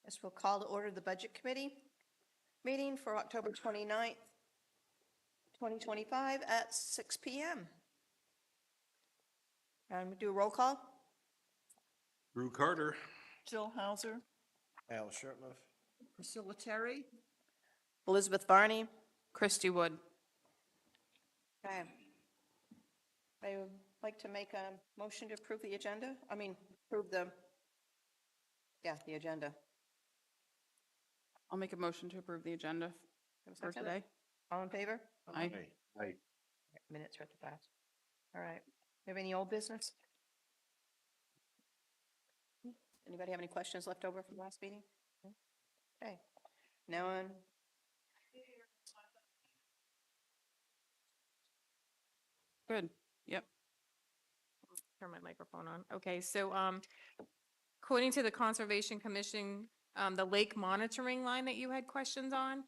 This will call to order the Budget Committee meeting for October 29th, 2025 at 6 PM. And we do a roll call. Drew Carter. Jill Hauser, Al Shurtleff. Priscilla Terry, Elizabeth Varney. Christy Wood. Okay. I would like to make a motion to approve the agenda. Approve the agenda. I'll make a motion to approve the agenda Have a for second? today. All in favor? Aye. Aye. Minutes are to pass. All right. Have any old business? Anybody have any questions left over from last meeting? Okay. Now on. Good. Yep. Turn my microphone on. Okay, so according to the Conservation Commission, the lake monitoring line that you had questions on,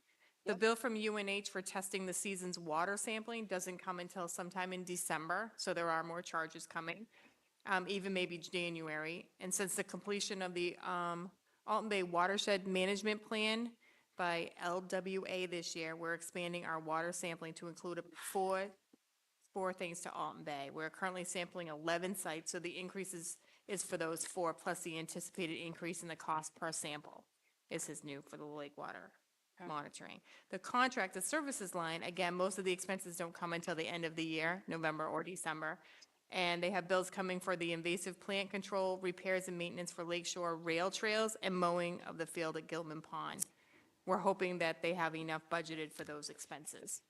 the Yep. bill from UNH for testing the season's water sampling doesn't come until sometime in December, so there are more charges coming, even maybe January. And since the completion of the Alton Bay Watershed Management Plan by LWA this year, we're expanding our water sampling to include four things to Alton Bay. We're currently sampling 11 sites, so the increase is for those four, plus the anticipated increase in the cost per sample is new for the lake water monitoring. The contracted services line, again, most of the expenses don't come until the end of the year, November or December. And they have bills coming for the invasive plant control, repairs and maintenance for lakeshore rail trails, and mowing of the field at Gilman Pond. We're hoping that they have enough budgeted for those expenses.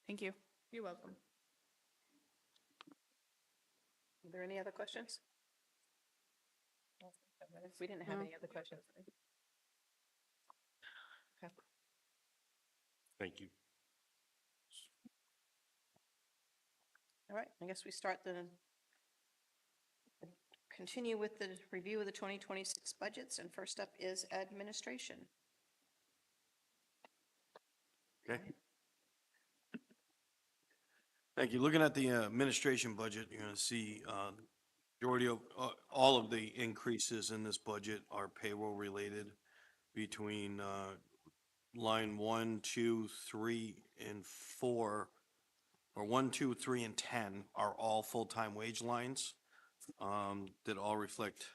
Thank you. You're welcome. Are there any other questions? We didn't have No. any other questions. Okay. Thank you. All right, I guess we continue with the review of the 2026 budgets, and first up is administration. Okay. Thank you. Looking at the administration budget, you're going to see majority of, all of the increases in this budget are payroll related between line 1, 2, 3, and 4, or 1, 2, 3, and 10 are all full-time wage lines that all reflect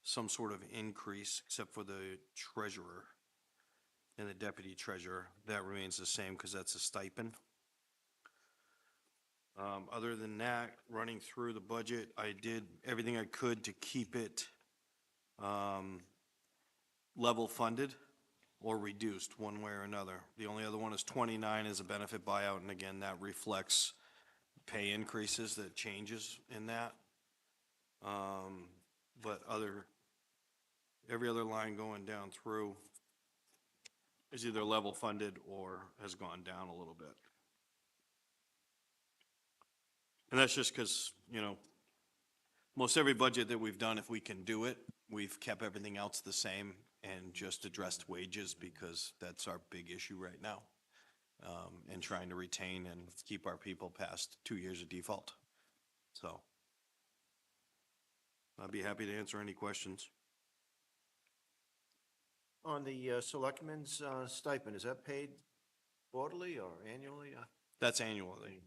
some sort of increase, except for the treasurer and the deputy treasurer. That remains the same because that's a stipend. Other than that, running through the budget, I did everything I could to keep it level funded or reduced one way or another. The only other one is 29 is a benefit buyout, and again, that reflects pay increases, that changes in that. But every other line going down through is either level funded or has gone down a little bit. And that's just because, most every budget that we've done, if we can do it, we've kept everything else the same and just addressed wages because that's our big issue right now. And trying to retain and keep our people past 2 years of default. So I'd be happy to answer any questions. On the selectmen's stipend, is that paid quarterly or annually That's annually.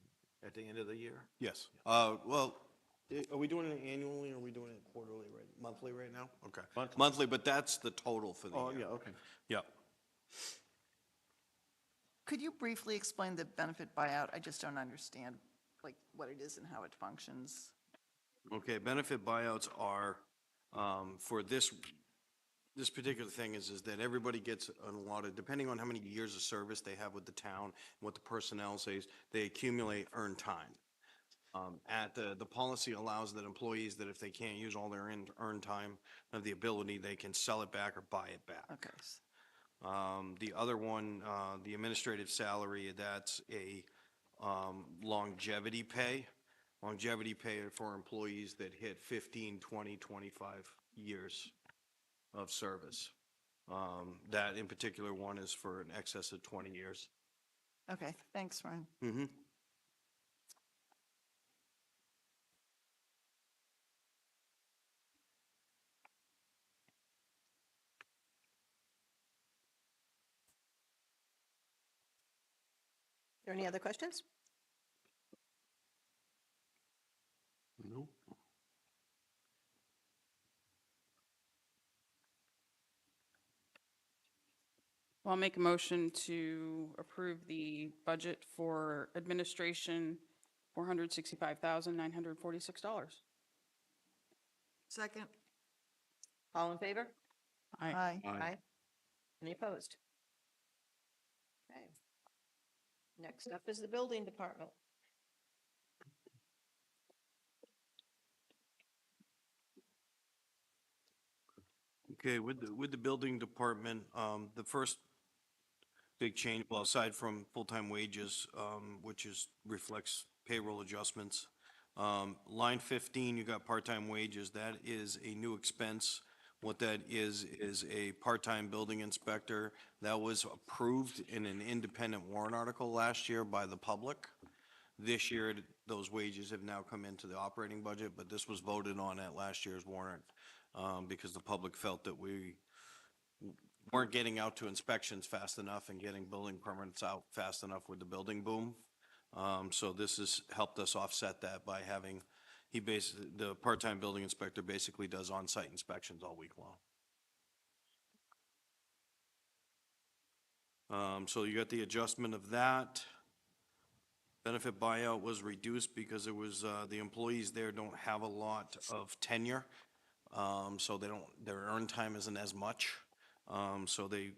at the end of the year? Yes. Well, are we doing it annually or are we doing it quarterly, monthly right now? Okay. Monthly, but that's the total for the year. Oh, yeah, okay. Yep. could you briefly explain the benefit buyout? I just don't understand, like, what it is and how it functions. Okay, benefit buyouts are, for this particular thing is that everybody gets an allotted, depending on how many years of service they have with the town, what the personnel says, they accumulate earned time. The policy allows that employees that if they can't use all their earned time, have the ability, they can sell it back or buy it back. Okay. The other one, the administrative salary, that's a longevity pay. Longevity pay for employees that hit 15, 20, 25 years of service. That in particular one is for an excess of 20 years. Okay, thanks, Ron. Mm-hmm. there any other questions? Nope. Well, I'll make a motion to approve the budget for administration, $465,946. Second. All in favor? Aye. Aye. Any opposed? Okay. Next up is the building department. Okay, with the building department, the first big change, well, aside from full-time wages, which reflects payroll adjustments. Line 15, you got part-time wages. That is a new expense. What that is a part-time building inspector that was approved in an independent warrant article last year by the public. This year, those wages have now come into the operating budget, but this was voted on at last year's warrant, because the public felt that we weren't getting out to inspections fast enough and getting building permits out fast enough with the building boom. So this has helped us offset that by having, the part-time building inspector basically does on-site inspections all week long. So you got the adjustment of that. Benefit buyout was reduced because it was, the employees there don't have a lot of tenure. So their earn time isn't as much. So they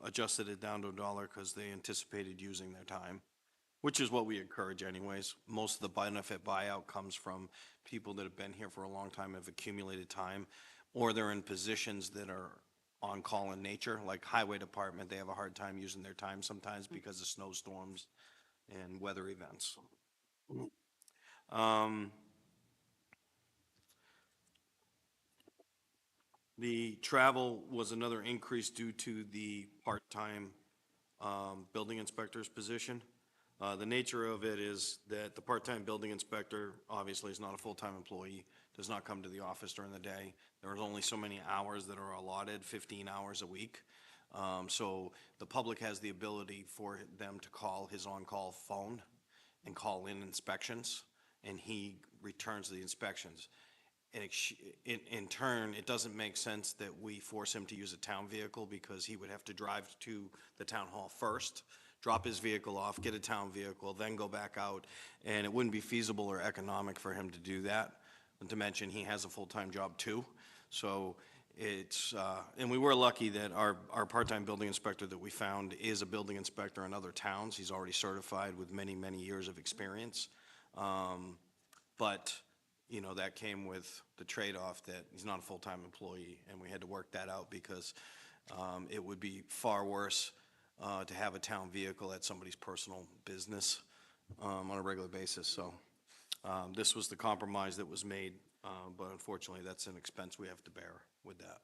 adjusted it down to $1 because they anticipated using their time, which is what we encourage anyways. Most of the benefit buyout comes from people that have been here for a long time, have accumulated time, or they're in positions that are on call in nature, like highway department. They have a hard time using their time sometimes because of snowstorms and weather events. The travel was another increase due to the part-time building inspector's position. The nature of it is that the part-time building inspector obviously is not a full-time employee, does not come to the office during the day. There are only so many hours that are allotted, 15 hours a week. So the public has the ability for them to call his on-call phone and call in inspections, and he returns the inspections. And in turn, it doesn't make sense that we force him to use a town vehicle because he would have to drive to the town hall first, drop his vehicle off, get a town vehicle, then go back out. And it wouldn't be feasible or economic for him to do that. Not to mention, he has a full-time job too. So it's, and we were lucky that our part-time building inspector that we found is a building inspector in other towns. He's already certified with many, many years of experience. But you know, that came with the trade-off that he's not a full-time employee, and we had to work that out because it would be far worse to have a town vehicle at somebody's personal business on a regular basis. So this was the compromise that was made, but unfortunately, that's an expense we have to bear with that.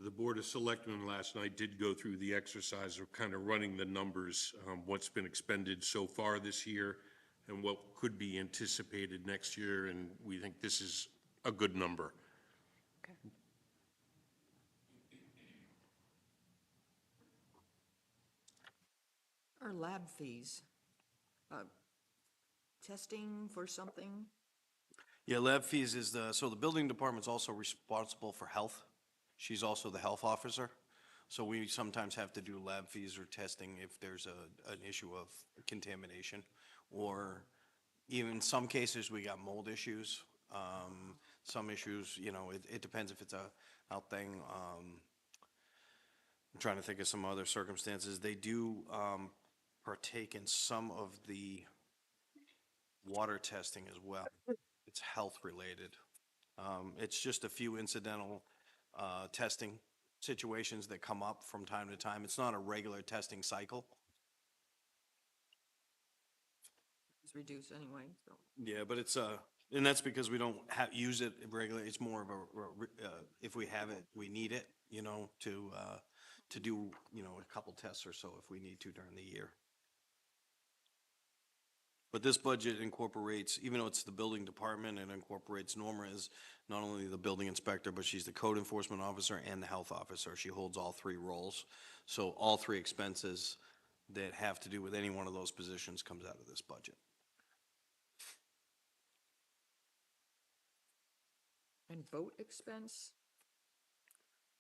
The Board of Selectmen last night did go through the exercise of kind of running the numbers, what's been expended so far this year and what could be anticipated next year, and we think this is a good number. Okay. Our lab fees, testing for something? Yeah, lab fees is so the building department's also responsible for health. She's also the health officer. So we sometimes have to do lab fees or testing if there's an issue of contamination. Or even some cases, we got mold issues. Some issues, you know, it depends if it's a health thing. I'm trying to think of some other circumstances. They do partake in some of the water testing as well. It's health related. It's just a few incidental testing situations that come up from time to time. It's not a regular testing cycle. It's reduced anyway, so. Yeah, but it's, and that's because we don't use it regularly. It's more of if we have it, we need it, you know, to do, you know, a couple tests or so if we need to during the year. But this budget incorporates, even though it's the building department, it incorporates Norma as not only the building inspector, but she's the code enforcement officer and the health officer. She holds all three roles. So all three expenses that have to do with any one of those positions comes out of this budget. And boat expense?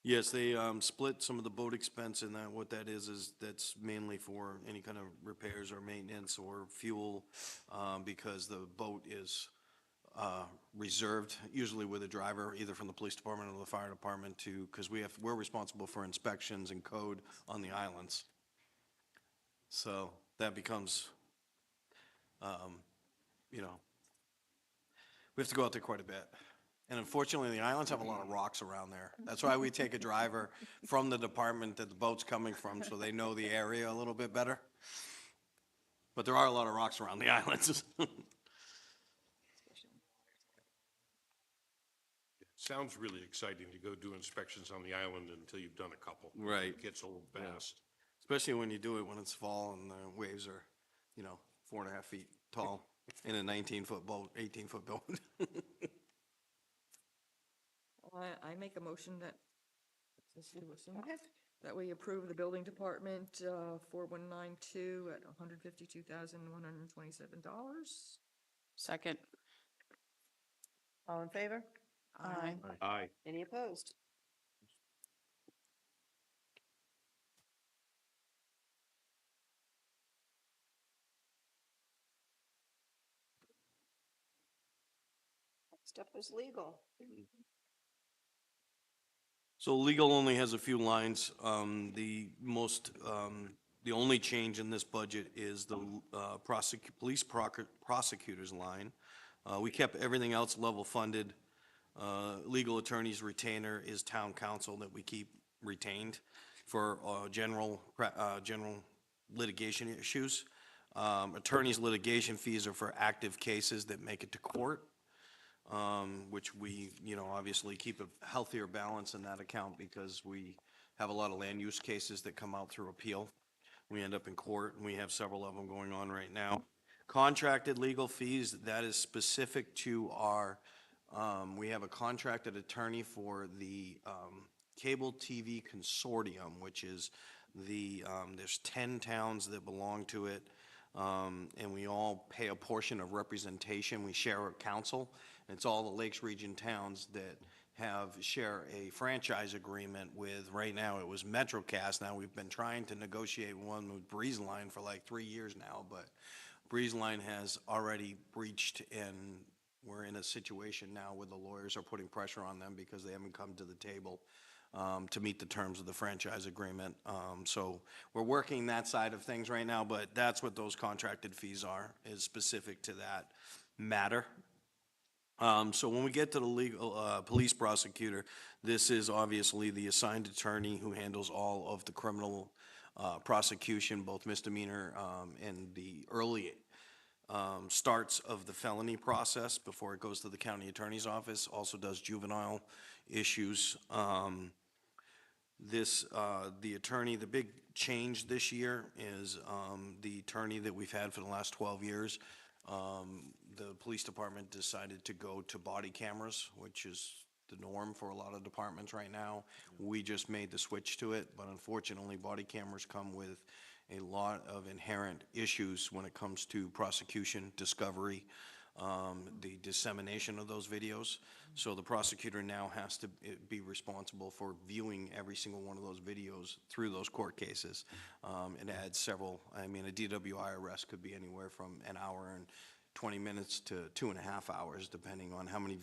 Yes, they split some of the boat expense, and that, what that is that's mainly for any kind of repairs or maintenance or fuel, because the boat is reserved, usually with a driver, either from the police department or the fire department to, because we're responsible for inspections and code on the islands. So that becomes, you know, we have to go out there quite a bit. And unfortunately, the islands have a lot of rocks around there. That's why we take a driver from the department that the boat's coming from, so they know the area a little bit better. But there are a lot of rocks around the islands. Sounds really exciting to go do inspections on the island until you've done a couple. Right. It gets old fast. Especially when you do it when it's fall and the waves are, 4.5 feet tall in a 19-foot boat, 18-foot boat. Well, I make a motion that, let's see, Go ahead. that we approve the building department, 4192 at $152,127. Second. All in favor? Aye. Aye. Any opposed? Next up is legal. So legal only has a few lines. The only change in this budget is the police prosecutor's line. We kept everything else level funded. Legal attorney's retainer is town council that we keep retained for general litigation issues. Attorney's litigation fees are for active cases that make it to court, which we, obviously keep a healthier balance in that account because we have a lot of land use cases that come out through appeal. We end up in court, and we have several of them going on right now. Contracted legal fees, that is specific to our, we have a contracted attorney for the Cable TV Consortium, which is there's 10 towns that belong to it, and we all pay a portion of representation. We share a council. It's all the Lakes Region towns that share a franchise agreement with, right now it was MetroCast. Now we've been trying to negotiate one with BreezeLine for like 3 years now, but BreezeLine has already breached, and we're in a situation now where the lawyers are putting pressure on them because they haven't come to the table to meet the terms of the franchise agreement. So we're working that side of things right now, but that's what those contracted fees are, is specific to that matter. So when we get to the legal, police prosecutor, this is obviously the assigned attorney who handles all of the criminal prosecution, both misdemeanor and the early starts of the felony process before it goes to the county attorney's office, also does juvenile issues. The attorney, the big change this year is the attorney that we've had for the last 12 years. The police department decided to go to body cameras, which is the norm for a lot of departments right now. We just made the switch to it, but unfortunately, body cameras come with a lot of inherent issues when it comes to prosecution, discovery, the dissemination of those videos. So the prosecutor now has to be responsible for viewing every single one of those videos through those court cases. It adds several, a DWI arrest could be anywhere from an hour and 20 minutes to 2.5 hours, depending on how many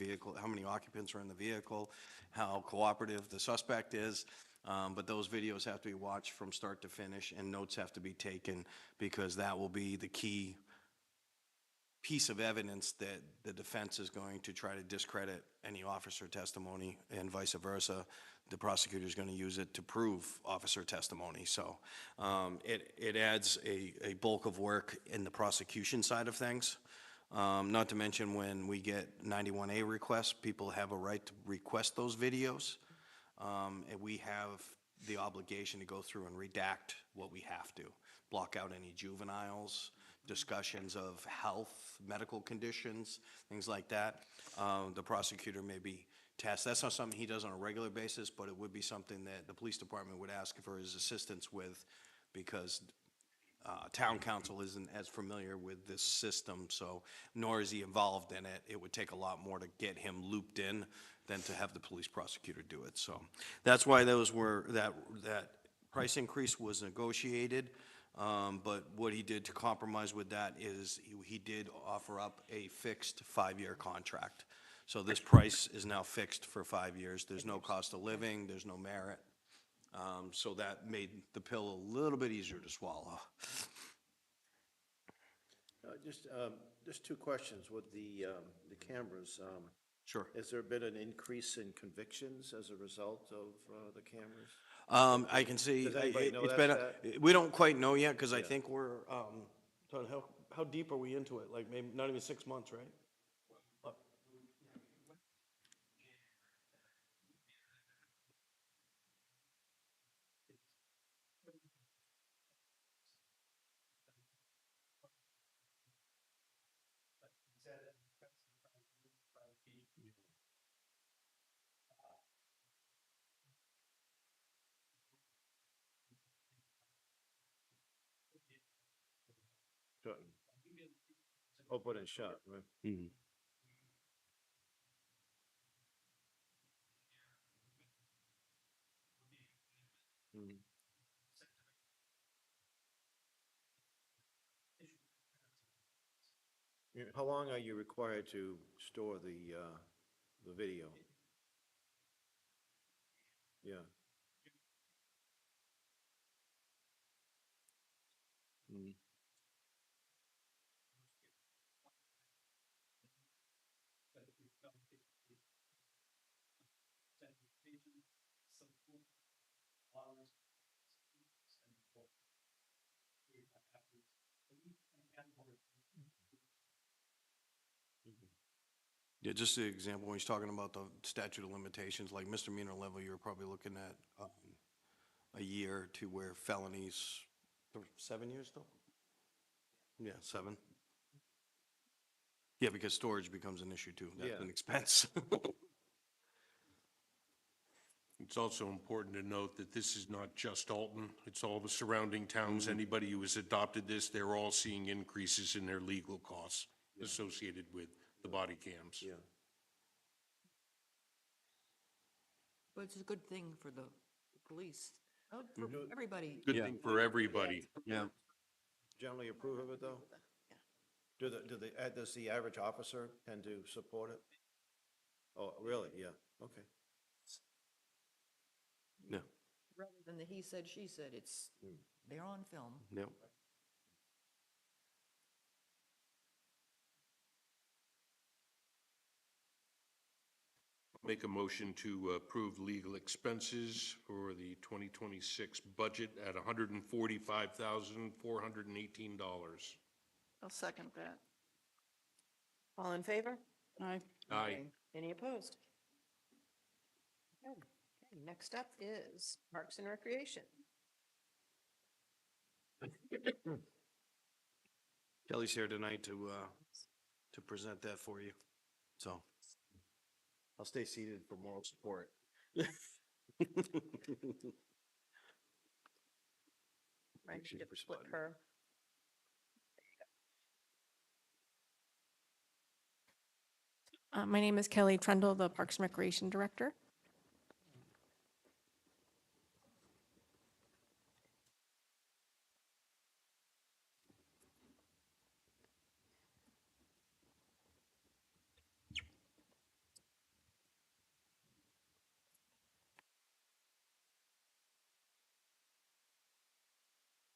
occupants are in the vehicle, how cooperative the suspect is. But those videos have to be watched from start to finish, and notes have to be taken, because that will be the key piece of evidence that the defense is going to try to discredit any officer testimony, and vice versa. The prosecutor is going to use it to prove officer testimony. So it adds a bulk of work in the prosecution side of things. Not to mention, when we get 91A requests, people have a right to request those videos. And we have the obligation to go through and redact what we have to, block out any juveniles, discussions of health, medical conditions, things like that, the prosecutor may be tasked. That's not something he does on a regular basis, but it would be something that the police department would ask for his assistance with, because town council isn't as familiar with this system, so nor is he involved in it. It would take a lot more to get him looped in than to have the police prosecutor do it. So that's why that price increase was negotiated. But what he did to compromise with that is he did offer up a fixed 5-year contract. So this price is now fixed for 5 years. There's no cost of living, there's no merit. So that made the pill a little bit easier to swallow. Just two questions with the cameras. Sure. Has there been an increase in convictions as a result of the cameras? I can see, Does anybody know it's that been, we don't quite know yet, because I think we're, Todd, how deep are we into it? Like, maybe not even 6 months, right? Shut. Open and shut, right? Mhm. Mm. How long are you required to store the video? Yeah. Mm. Yeah, just the example, when he's talking about the statute of limitations, like misdemeanor level, you're probably looking at a year, to where felonies, 7 years though? Yeah, 7. Yeah, because storage becomes an issue too. That's Yeah. an expense. It's also important to note that this is not just Alton, it's all the surrounding towns. Anybody who has adopted this, they're all seeing increases in their legal costs associated with the body cams. Yeah. But it's a good thing for the police, for everybody. Good thing for everybody. Yeah. Generally approve of it, though? Does the average officer tend to support it? Oh, really? Yeah, okay. Yeah. Rather than the he said, she said, it's, they're on film. Yep. Make a motion to approve legal expenses for the 2026 budget at $145,418. I'll second that. All in favor? Aye. Aye. Any opposed? Okay, okay, next up is Parks and Recreation. Kelly's here tonight to present that for you, so I'll stay seated for moral support. Right, She's you flip responding. her. My name is Kelly Trundle, the Parks and Recreation Director.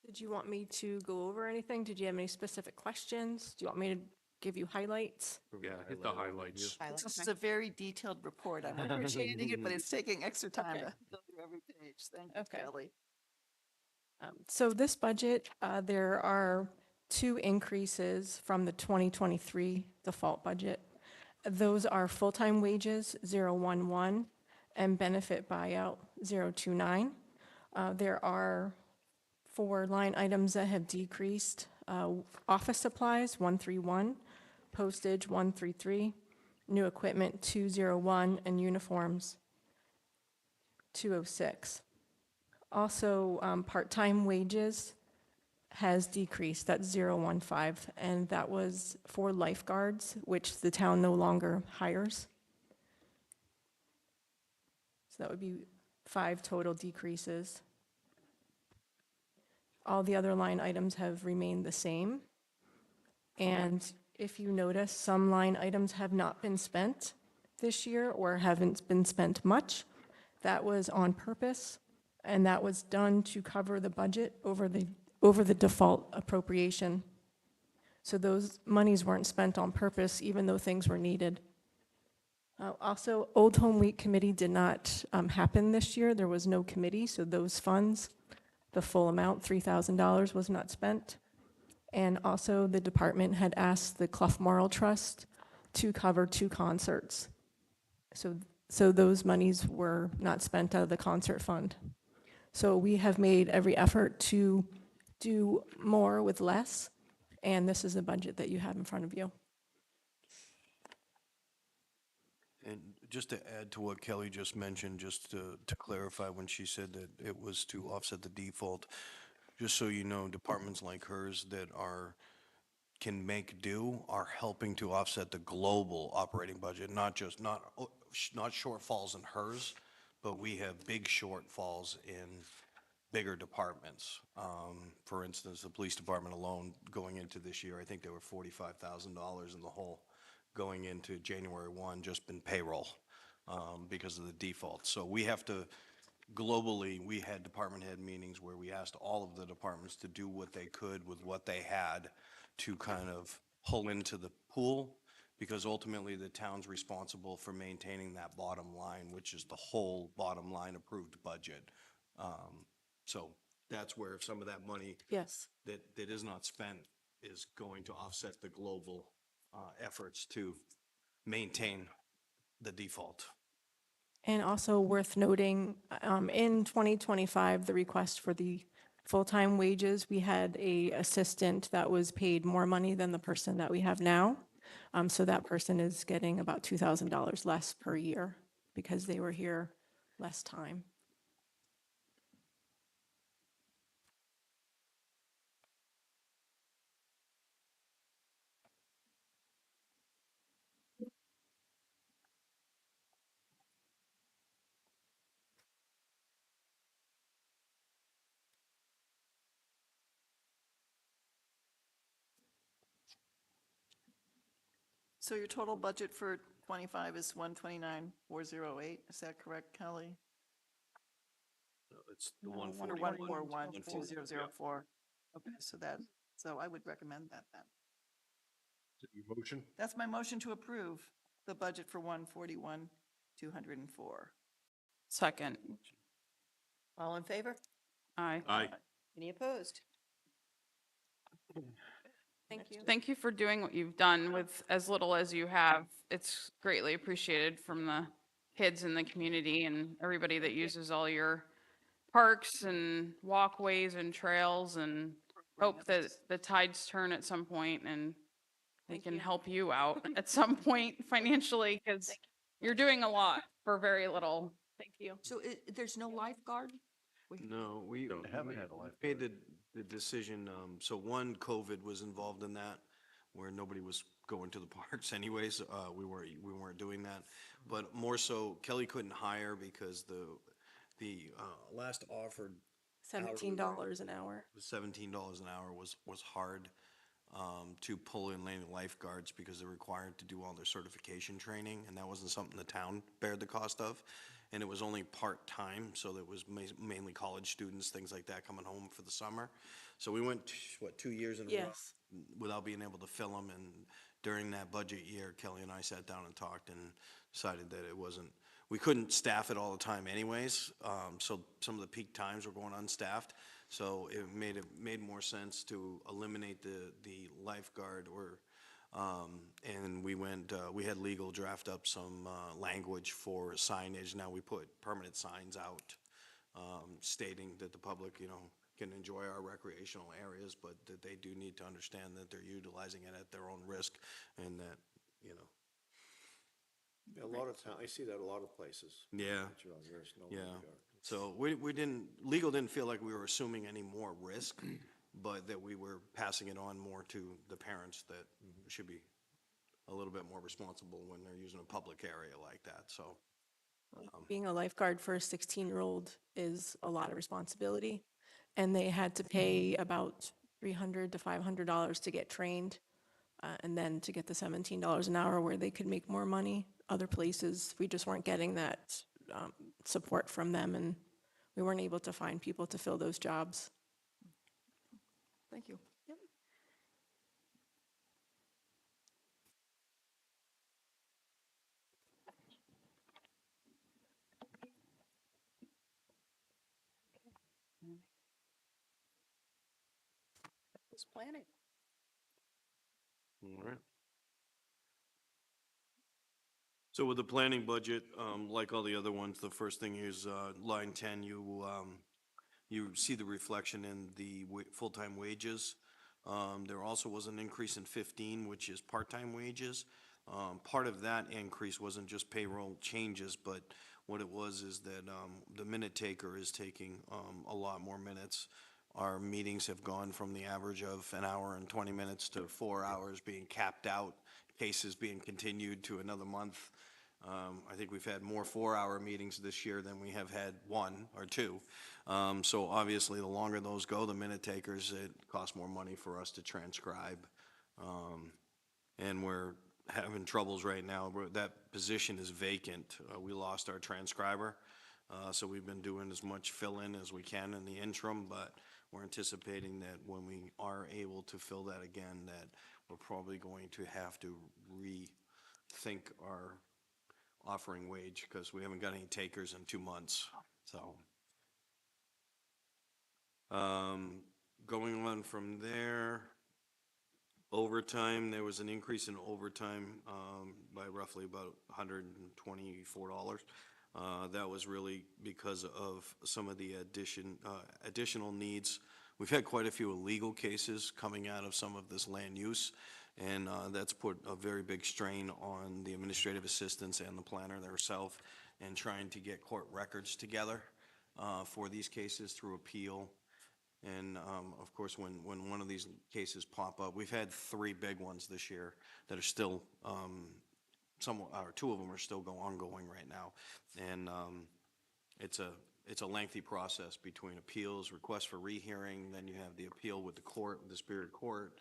Did you want me to go over anything? Did you have any specific questions? Do you want me to give you highlights? Yeah, hit the highlights. This is a very detailed report. I'm appreciating it, but it's taking extra time to go through every page. Thank you, Okay. Kelly. So this budget, there are 2 increases from the 2023 default budget. Those are full-time wages, 011, and benefit buyout, 029. There are 4 line items that have decreased. Office supplies, 131, postage, 133, new equipment, 201, and uniforms, 206. Also, part-time wages has decreased, that's 015, and that was for lifeguards, which the town no longer hires. So that would be 5 total decreases. All the other line items have remained the same. And if you notice, some line items have not been spent this year or haven't been spent much. That was on purpose, and that was done to cover the budget over the default appropriation. So those monies weren't spent on purpose, even though things were needed. Also, Old Home Week Committee did not happen this year. There was no committee, so those funds, the full amount, $3,000, was not spent. And also, the department had asked the Clough Moral Trust to cover 2 concerts. So those monies were not spent out of the concert fund. So we have made every effort to do more with less, and this is the budget that you have in front of you. And just to add to what Kelly just mentioned, just to clarify when she said that it was to offset the default, just so you know, departments like hers that can make do are helping to offset the global operating budget, not shortfalls in hers, but we have big shortfalls in bigger departments. For instance, the police department alone going into this year, I think there were $45,000 in the hole going into January 1, just in payroll because of the default. So we have to, globally, we had department head meetings where we asked all of the departments to do what they could with what they had to kind of pull into the pool, because ultimately the town's responsible for maintaining that bottom line, which is the whole bottom line approved budget. So that's where some of that money Yes. that is not spent is going to offset the global efforts to maintain the default. And also worth noting, in 2025, the request for the full-time wages, we had a assistant that was paid more money than the person that we have now. So that person is getting about $2,000 less per year because they were here less time. So your total budget for 25 is 129,408, is that correct, Kelly? It's the No, 141. 141,2004. Okay, so I would recommend that then. Is it your motion? That's my motion to approve the budget for 141,204. Second. All in favor? Aye. Aye. Any opposed? Thank you. Thank you for doing what you've done with as little as you have. It's greatly appreciated from the kids in the community and everybody that uses all your parks and walkways and trails, and hope that the tides turn at some point and they can help you out at some point financially, because you're doing a lot for very little. Thank you. So there's no lifeguard? No, we haven't had a life. Made the decision, so one, COVID was involved in that, where nobody was going to the parks anyways. We weren't doing that. But more so, Kelly couldn't hire because the last offered $17 an hour. $17 an hour was hard to pull in landing lifeguards because they're required to do all their certification training, and that wasn't something the town bared the cost of. And it was only part-time, so that was mainly college students, things like that, coming home for the summer. So we went, 2 years in a row Yes. without being able to fill them, and during that budget year, Kelly and I sat down and talked and decided that we couldn't staff it all the time anyways, so some of the peak times were going unstaffed. So it made more sense to eliminate the lifeguard, and we had legal draft up some language for signage. Now we put permanent signs out stating that the public, can enjoy our recreational areas, but that they do need to understand that they're utilizing it at their own risk and that, you know, Yeah, a lot of I see that a lot of places. yeah. That you're on risk, no Yeah, longer. so we didn't, legal didn't feel like we were assuming any more risk, but that we were passing it on more to the parents that should be a little bit more responsible when they're using a public area like that, so. Being a lifeguard for a 16-year-old is a lot of responsibility, and they had to pay about $300 to $500 to get trained, and then to get the $17 an hour where they could make more money. Other places, we just weren't getting that support from them, and we weren't able to find people to fill those jobs. Thank you. Who's planning? All right. So with the planning budget, like all the other ones, the first thing is, line 10, you see the reflection in the full-time wages. There also was an increase in 15, which is part-time wages. Part of that increase wasn't just payroll changes, but what it was is that, the minute taker is taking, a lot more minutes. Our meetings have gone from the average of an hour and 20 minutes to 4 hours being capped out, cases being continued to another month. I think we've had more 4-hour meetings this year than we have had 1 or 2. So obviously, the longer those go, the minute takers, it costs more money for us to transcribe. And we're having troubles right now. That position is vacant. We lost our transcriber. So we've been doing as much fill-in as we can in the interim, but we're anticipating that when we are able to fill that again, that we're probably going to have to rethink our offering wage because we haven't got any takers in 2 months, so. Going on from there, overtime, there was an increase in overtime, by roughly about $124. That was really because of some of the additional needs. We've had quite a few illegal cases coming out of some of this land use, and that's put a very big strain on the administrative assistants and the planner themselves in trying to get court records together for these cases through appeal. And of course, when one of these cases pop up, we've had 3 big ones this year that are still, or 2 of them are still ongoing right now. And it's a lengthy process between appeals, requests for rehearing, then you have the appeal with the court, the Superior Court.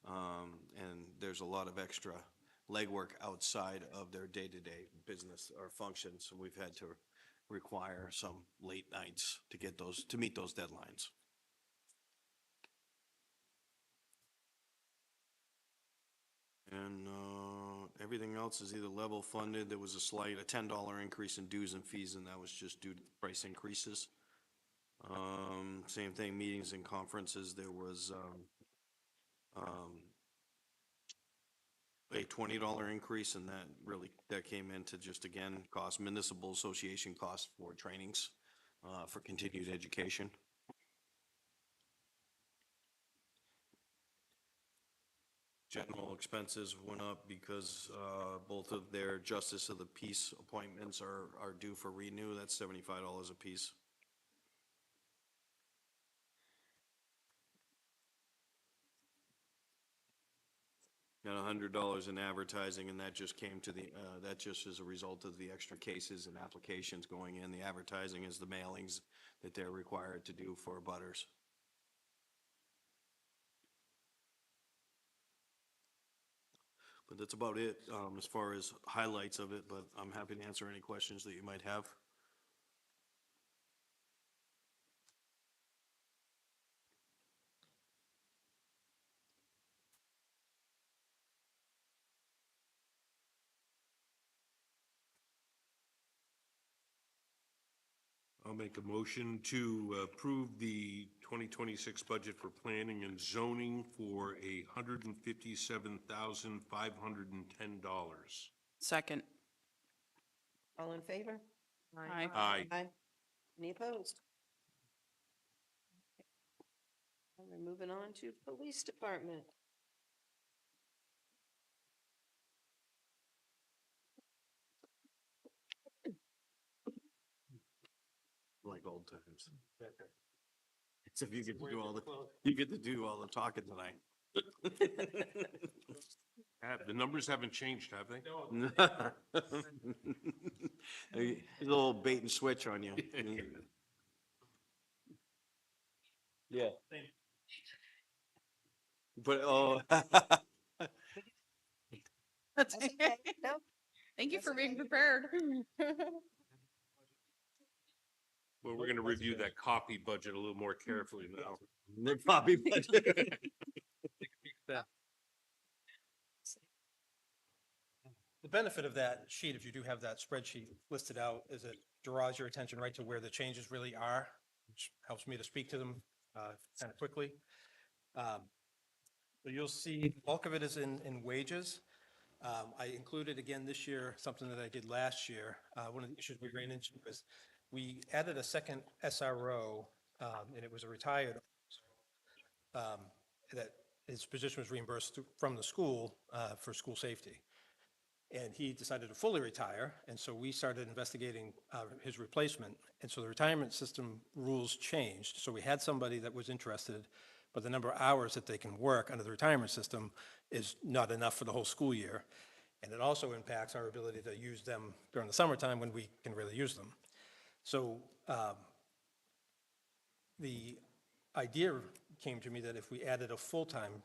And there's a lot of extra legwork outside of their day-to-day business or functions. So we've had to require some late nights to get those, to meet those deadlines. And everything else is either level funded. There was a slight, a $10 increase in dues and fees, and that was just due to price increases. Same thing, meetings and conferences, there was a $20 increase, and that came into just, again, cost, municipal association costs for trainings for continued education. General expenses went up because both of their justice of the peace appointments are due for renew. That's $75 a piece. Got $100 in advertising, and that just came to that just as a result of the extra cases and applications going in. The advertising is the mailings that they're required to do for butters. But that's about it, as far as highlights of it, but I'm happy to answer any questions that you might have. I'll make a motion to approve the 2026 budget for planning and zoning for $157,510. Second. All in favor? Aye. Aye. Aye. Any opposed? we're moving on to Police Department. Like old times. Except you get to do all you get to do all the talking tonight. The numbers haven't changed, have they? A little bait and switch on you. Yeah. But, oh. That's okay. No, Thank you That's for being okay. prepared. Well, we're going to review that copy budget a little more carefully now. The copy budget. The benefit of that sheet, if you do have that spreadsheet listed out, is it draws your attention right to where the changes really are, which helps me to speak to them kind of quickly. So you'll see the bulk of it is in wages. I included again this year something that I did last year. One of the issues we ran into was we added a second SRO, and it was a retired that his position was reimbursed from the school for school safety. And he decided to fully retire, and so we started investigating his replacement. And so the retirement system rules changed. So we had somebody that was interested, but the number of hours that they can work under the retirement system is not enough for the whole school year. And it also impacts our ability to use them during the summertime when we can really use them. So the idea came to me that if we added a full-time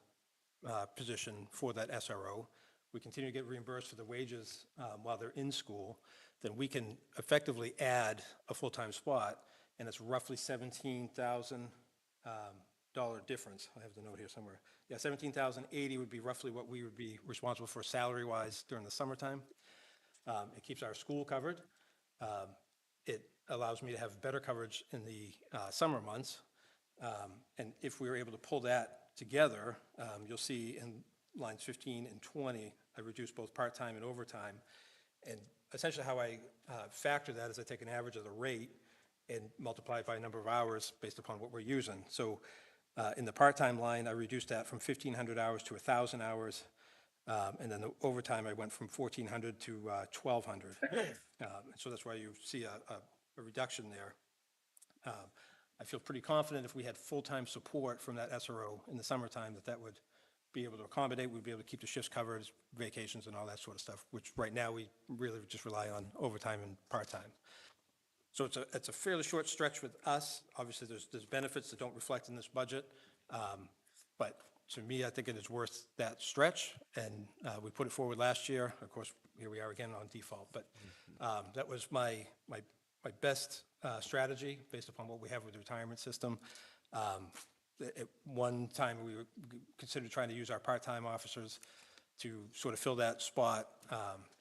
position for that SRO, we continue to get reimbursed for the wages while they're in school, then we can effectively add a full-time spot, and it's roughly $17,000 difference. I have the note here somewhere. Yeah, $17,080 would be roughly what we would be responsible for salary-wise during the summertime. It keeps our school covered. It allows me to have better coverage in the summer months. And if we were able to pull that together, you'll see in lines 15 and 20, I reduced both part-time and overtime. And essentially how I factor that is I take an average of the rate and multiply it by a number of hours based upon what we're using. So in the part-time line, I reduced that from 1,500 hours to 1,000 hours. And then the overtime, I went from 1,400 to 1,200. So that's why you see a reduction there. I feel pretty confident if we had full-time support from that SRO in the summertime that would be able to accommodate, we'd be able to keep the shifts covered, vacations and all that sort of stuff, which right now we really just rely on overtime and part-time. So it's a fairly short stretch with us. Obviously, there's benefits that don't reflect in this budget. But to me, I think it is worth that stretch. And we put it forward last year. Of course, here we are again on default. But that was my best strategy based upon what we have with the retirement system. At one time, we considered trying to use our part-time officers to sort of fill that spot.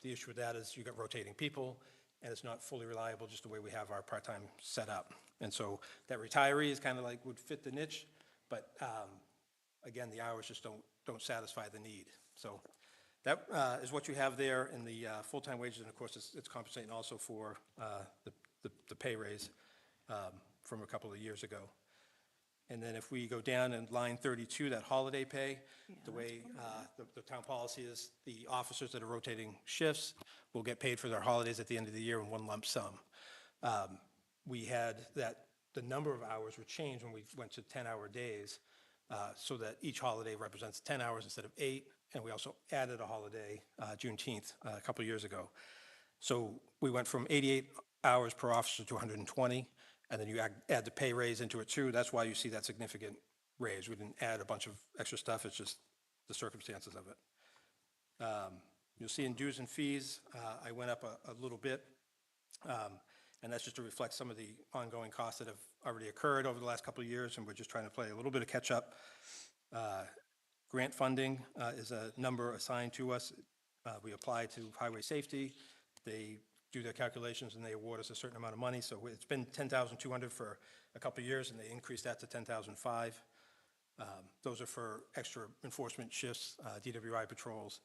The issue with that is you got rotating people, and it's not fully reliable just the way we have our part-time set up. And so that retiree is kind of like would fit the niche, but again, the hours just don't satisfy the need. So that is what you have there in the full-time wages, and of course, it's compensating also for the pay raise from a couple of years ago. And then if we go down in line 32, that holiday pay, the way the town policy is, the officers that are rotating shifts will get paid for their holidays at the end of the year in one lump sum. We had the number of hours would change when we went to 10-hour days, so that each holiday represents 10 hours instead of 8, and we also added a holiday, Juneteenth, a couple of years ago. So we went from 88 hours per officer to 120. And then you add the pay raise into it too. That's why you see that significant raise. We didn't add a bunch of extra stuff. It's just the circumstances of it. You'll see in dues and fees, I went up a little bit. And that's just to reflect some of the ongoing costs that have already occurred over the last couple of years. And we're just trying to play a little bit of catch up. Grant funding is a number assigned to us. We apply to highway safety. They do their calculations and they award us a certain amount of money. So it's been $10,200 for a couple of years, and they increased that to $10,005. Those are for extra enforcement shifts, DWI patrols.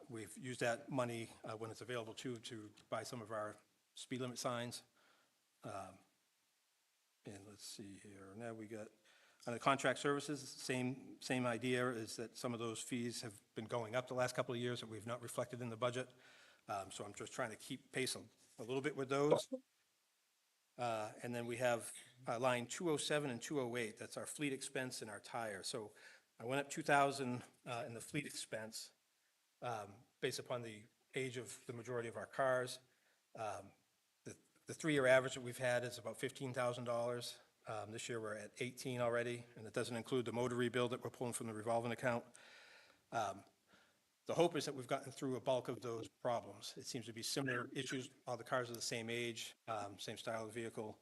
We've used that money when it's available to buy some of our speed limit signs. And let's see here. Now we got On the contract services, same idea, is that some of those fees have been going up the last couple of years that we've not reflected in the budget. So I'm just trying to keep pace a little bit with those. And then we have line 207 and 208, that's our fleet expense and our tire. So I went up 2,000 in the fleet expense based upon the age of the majority of our cars. The 3-year average that we've had is about $15,000. This year, we're at 18 already, and it doesn't include the motor rebuild that we're pulling from the revolving account. The hope is that we've gotten through a bulk of those problems. It seems to be similar issues. All the cars are the same age, same style of vehicle.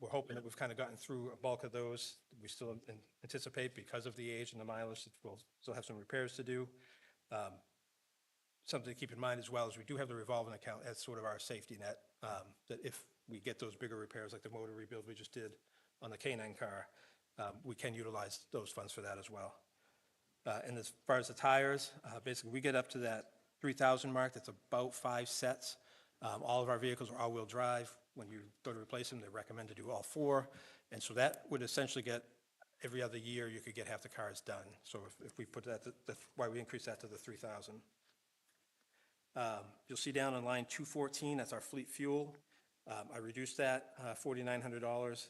We're hoping that we've kind of gotten through a bulk of those. We still anticipate, because of the age and the mileage, that we'll still have some repairs to do. Something to keep in mind as well is we do have the revolving account as sort of our safety net, that if we get those bigger repairs, like the motor rebuild we just did on the K-9 car, we can utilize those funds for that as well. And as far as the tires, basically, we get up to that 3,000 mark. That's about 5 sets. All of our vehicles are all-wheel drive. When you go to replace them, they recommend to do all 4. And so that would essentially get, every other year, you could get half the cars done. So if we put that, that's why we increased that to the 3,000. You'll see down on line 214, that's our fleet fuel. I reduced that $4,900.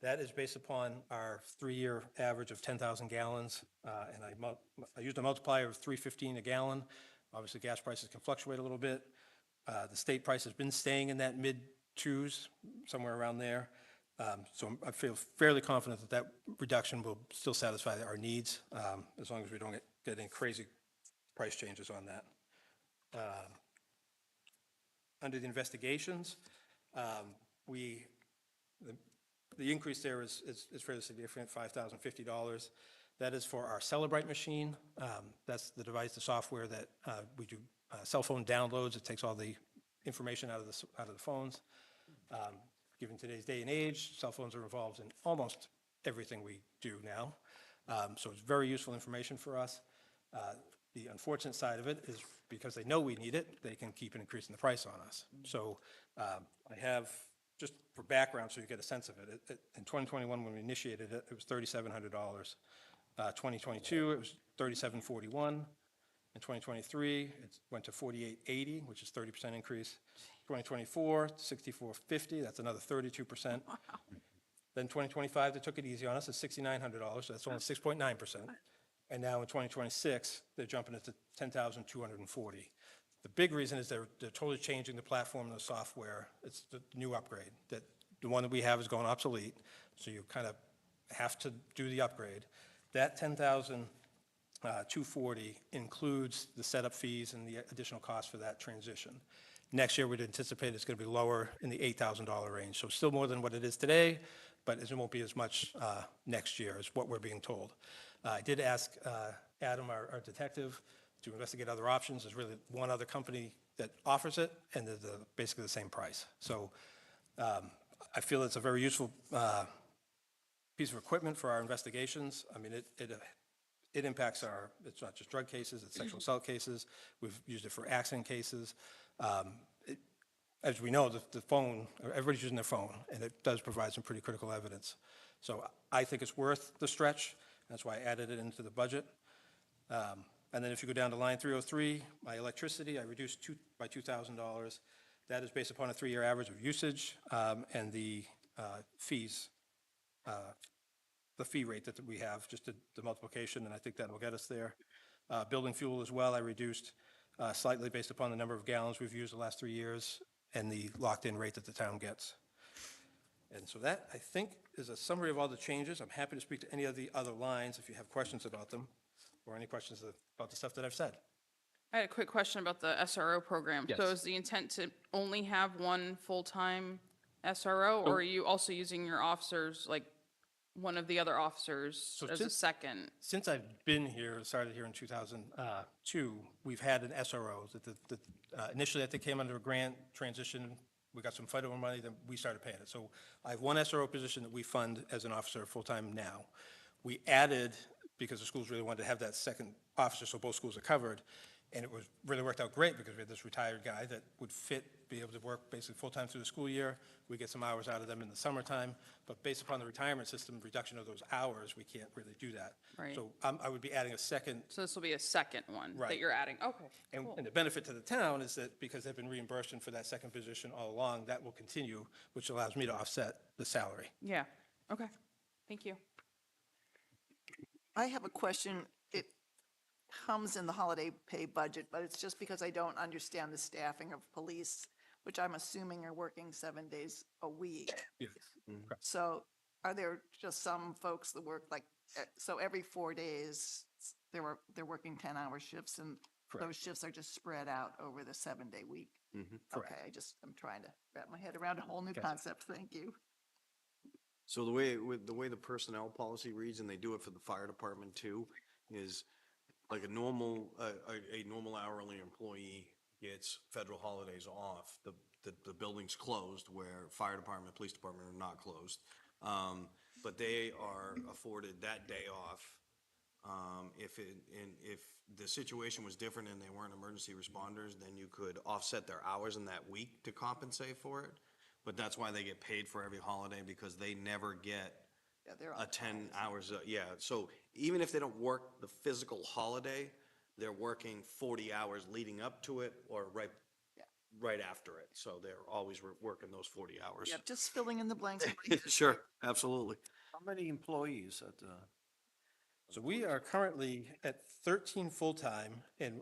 That is based upon our 3-year average of 10,000 gallons, and I used a multiplier of $3.15 a gallon. Obviously, gas prices can fluctuate a little bit. The state price has been staying in that mid-2s, somewhere around there. So I feel fairly confident that that reduction will still satisfy our needs, as long as we don't get any crazy price changes on that. Under the investigations, the increase there is fairly significant, $5,050. That is for our Celebrite machine. That's the device, the software that we do cell phone downloads. It takes all the information out of the phones. Given today's day and age, cell phones are involved in almost everything we do now. So it's very useful information for us. The unfortunate side of it is, because they know we need it, they can keep increasing the price on us. So I have, just for background, so you get a sense of it, in 2021, when we initiated it, it was $3,700. 2022, it was $3,741. In 2023, it went to $4,880, which is 30% increase. 2024, $6,450, that's another 32%. Then 2025, they took it easy on us at $6,900, so that's only 6.9%. And now in 2026, they're jumping it to $10,240. The big reason is they're totally changing the platform and the software. It's the new upgrade. That the one that we have is going obsolete, so you kind of have to do the upgrade. That $10,240 includes the setup fees and the additional cost for that transition. Next year, we'd anticipate it's going to be lower in the $8,000 range, so still more than what it is today, but it won't be as much next year, is what we're being told. I did ask Adam, our detective, to investigate other options. There's really one other company that offers it, and they're basically the same price. So I feel it's a very useful piece of equipment for our investigations. I mean, it impacts it's not just drug cases, it's sexual assault cases. We've used it for accident cases. As we know, the phone, everybody's using their phone, and it does provide some pretty critical evidence. So I think it's worth the stretch. That's why I added it into the budget. And then if you go down to line 303, my electricity, I reduced by $2,000. That is based upon a 3-year average of usage and the fees, the fee rate that we have, just the multiplication, and I think that will get us there. Building fuel as well, I reduced slightly based upon the number of gallons we've used the last 3 years and the locked-in rate that the town gets. And so that, I think, is a summary of all the changes. I'm happy to speak to any of the other lines if you have questions about them, or any questions about the stuff that I've said. I had a quick question about the SRO program. Yes. So is the intent to only have one full-time SRO, or are you also using your officers, like one of the other officers as a second? Since I've been here, started here in 2002, we've had an SRO that initially I think came under a grant transition. We got some federal money, then we started paying it. So I have one SRO position that we fund as an officer full-time now. We added, because the schools really wanted to have that second officer, so both schools are covered, And it was, really worked out great because we had this retired guy that would be able to work basically full-time through the school year. We get some hours out of them in the summertime, but based upon the retirement system, reduction of those hours, we can't really do that. Right. So I would be adding a second, So this will be a second one that Right. you're adding. Okay, and cool. and the benefit to the town is that because they've been reimbursing for that second position all along, that will continue, which allows me to offset the salary. Yeah, okay. Thank you. I have a question. It comes in the holiday pay budget, but it's just because I don't understand the staffing of police, which I'm assuming are working 7 days a week. Yes. So are there just some folks that work like, so every 4 days, they're working 10-hour shifts, and Correct. those shifts are just spread out over the 7-day week? Correct. Okay, I'm trying to wrap my head around a whole new concept. Thank you. So the way the personnel policy reads, and they do it for the fire department too, is like a normal hourly employee gets federal holidays off. The building's closed, where fire department, police department are not closed. But they are afforded that day off. If the situation was different and they weren't emergency responders, then you could offset their hours in that week to compensate for it. But that's why they get paid for every holiday, because they never get Yeah, they're on 10 hours. Yeah, so even if they don't work the physical holiday, they're working 40 hours leading up to it or right after it. So they're always working those 40 hours. Yeah, just filling in the blanks. Sure, absolutely. How many employees at, So we are currently at 13 full-time, and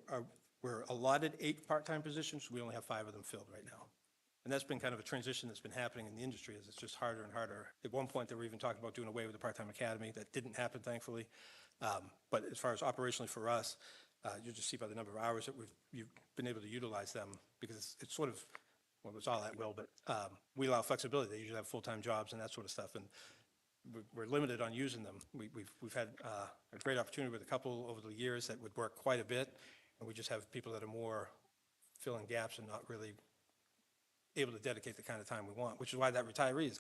we're allotted 8 part-time positions. We only have 5 of them filled right now. And that's been kind of a transition that's been happening in the industry, as it's just harder and harder. At one point, they were even talking about doing away with the part-time academy. That didn't happen, thankfully. But as far as operationally for us, you'll just see by the number of hours that you've been able to utilize them, because it's sort of, well, it's all at will, but we allow flexibility. They usually have full-time jobs and that sort of stuff, and we're limited on using them. We've had a great opportunity with a couple over the years that would work quite a bit, and we just have people that are more filling gaps and not really able to dedicate the kind of time we want, which is why that retiree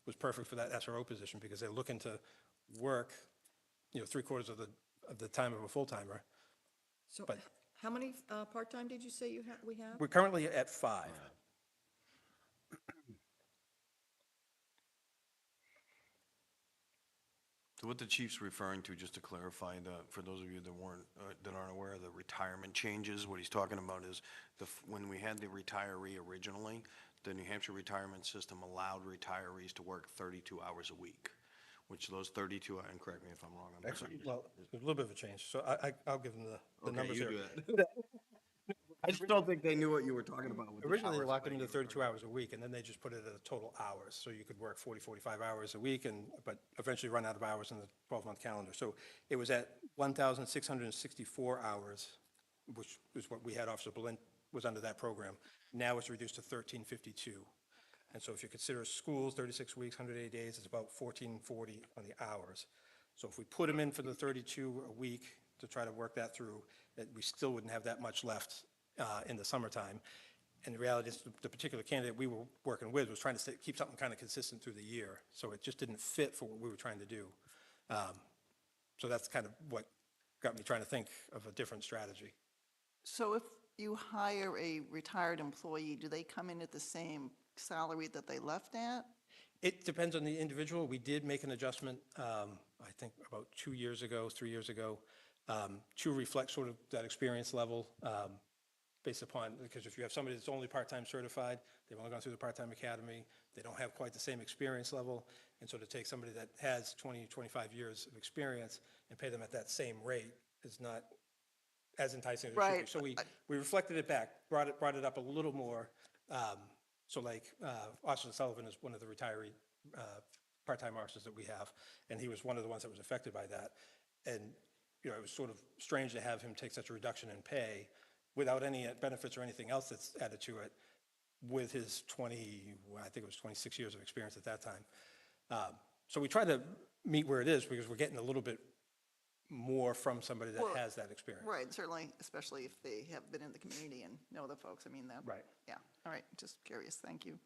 was perfect for that SRO position, because they're looking to work, 3/4 of the time of a full-timer. So But- how many part-time did you say we have? We're currently at 5. So what the chief's referring to, just to clarify, for those of you that aren't aware of the retirement changes, what he's talking about is when we had the retiree originally, the New Hampshire retirement system allowed retirees to work 32 hours a week, which those 32, and correct me if I'm wrong. Actually, well, there's a little bit of a change, so I'll give them the Okay, numbers you here. do that. I just don't think they knew what you were talking about with the Originally, they hours locked that them into you were 32 hours a week, and then they just put it at a total hours, so you could work 40, 45 hours a week, but eventually run out of hours in the 12-month calendar. So it was at 1,664 hours, which is what we had. Officer Berlin was under that program. Now it's reduced to 1,352. And so if you consider schools, 36 weeks, 180 days, it's about 1,440 on the hours. So if we put them in for the 32 a week to try to work that through, that we still wouldn't have that much left in the summertime. And the reality is, the particular candidate we were working with was trying to keep something kind of consistent through the year. So it just didn't fit for what we were trying to do. So that's kind of what got me trying to think of a different strategy. So if you hire a retired employee, do they come in at the same salary that they left at? It depends on the individual. We did make an adjustment, I think about 2 years ago, 3 years ago, to reflect sort of that experience level, based upon, because if you have somebody that's only part-time certified, they've only gone through the part-time academy, they don't have quite the same experience level, and so to take somebody that has 20, 25 years of experience and pay them at that same rate is not as enticing as it should be. Right. So we reflected it back, brought it up a little more. So like Officer Sullivan is one of the retiree part-time officers that we have, and he was one of the ones that was affected by that. And, it was sort of strange to have him take such a reduction in pay without any benefits or anything else that's added to it, with his 26 years of experience at that time. So we try to meet where it is, because we're getting a little bit more from somebody that Well, has that experience. Right, certainly, especially if they have been in the community and know the folks. I mean, that. Right. Yeah, all right, just curious, thank you.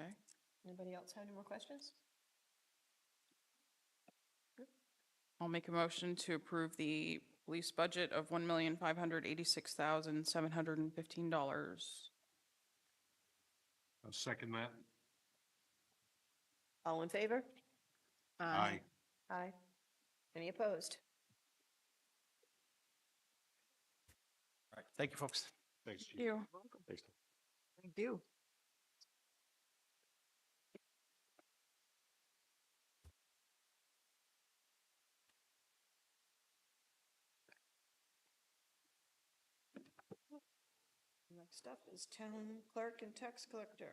Okay. Anybody else have any more questions? I'll make a motion to approve the police budget of $1,586,715. I'll second that. All in favor? Aye. Aye. Any opposed? All right, thank you, folks. Thanks, Chief. You. Thanks. Thank you. Next up is town clerk and tax collector.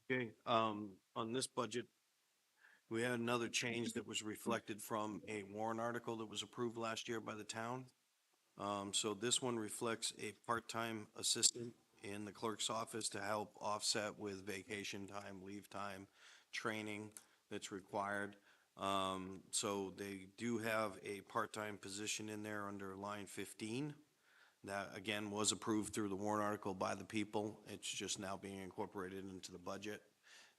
Okay, on this budget, we had another change that was reflected from a warrant article that was approved last year by the town. So this one reflects a part-time assistant in the clerk's office to help offset with vacation time, leave time, training that's required. So they do have a part-time position in there under line 15. That, again, was approved through the warrant article by the people. It's just now being incorporated into the budget.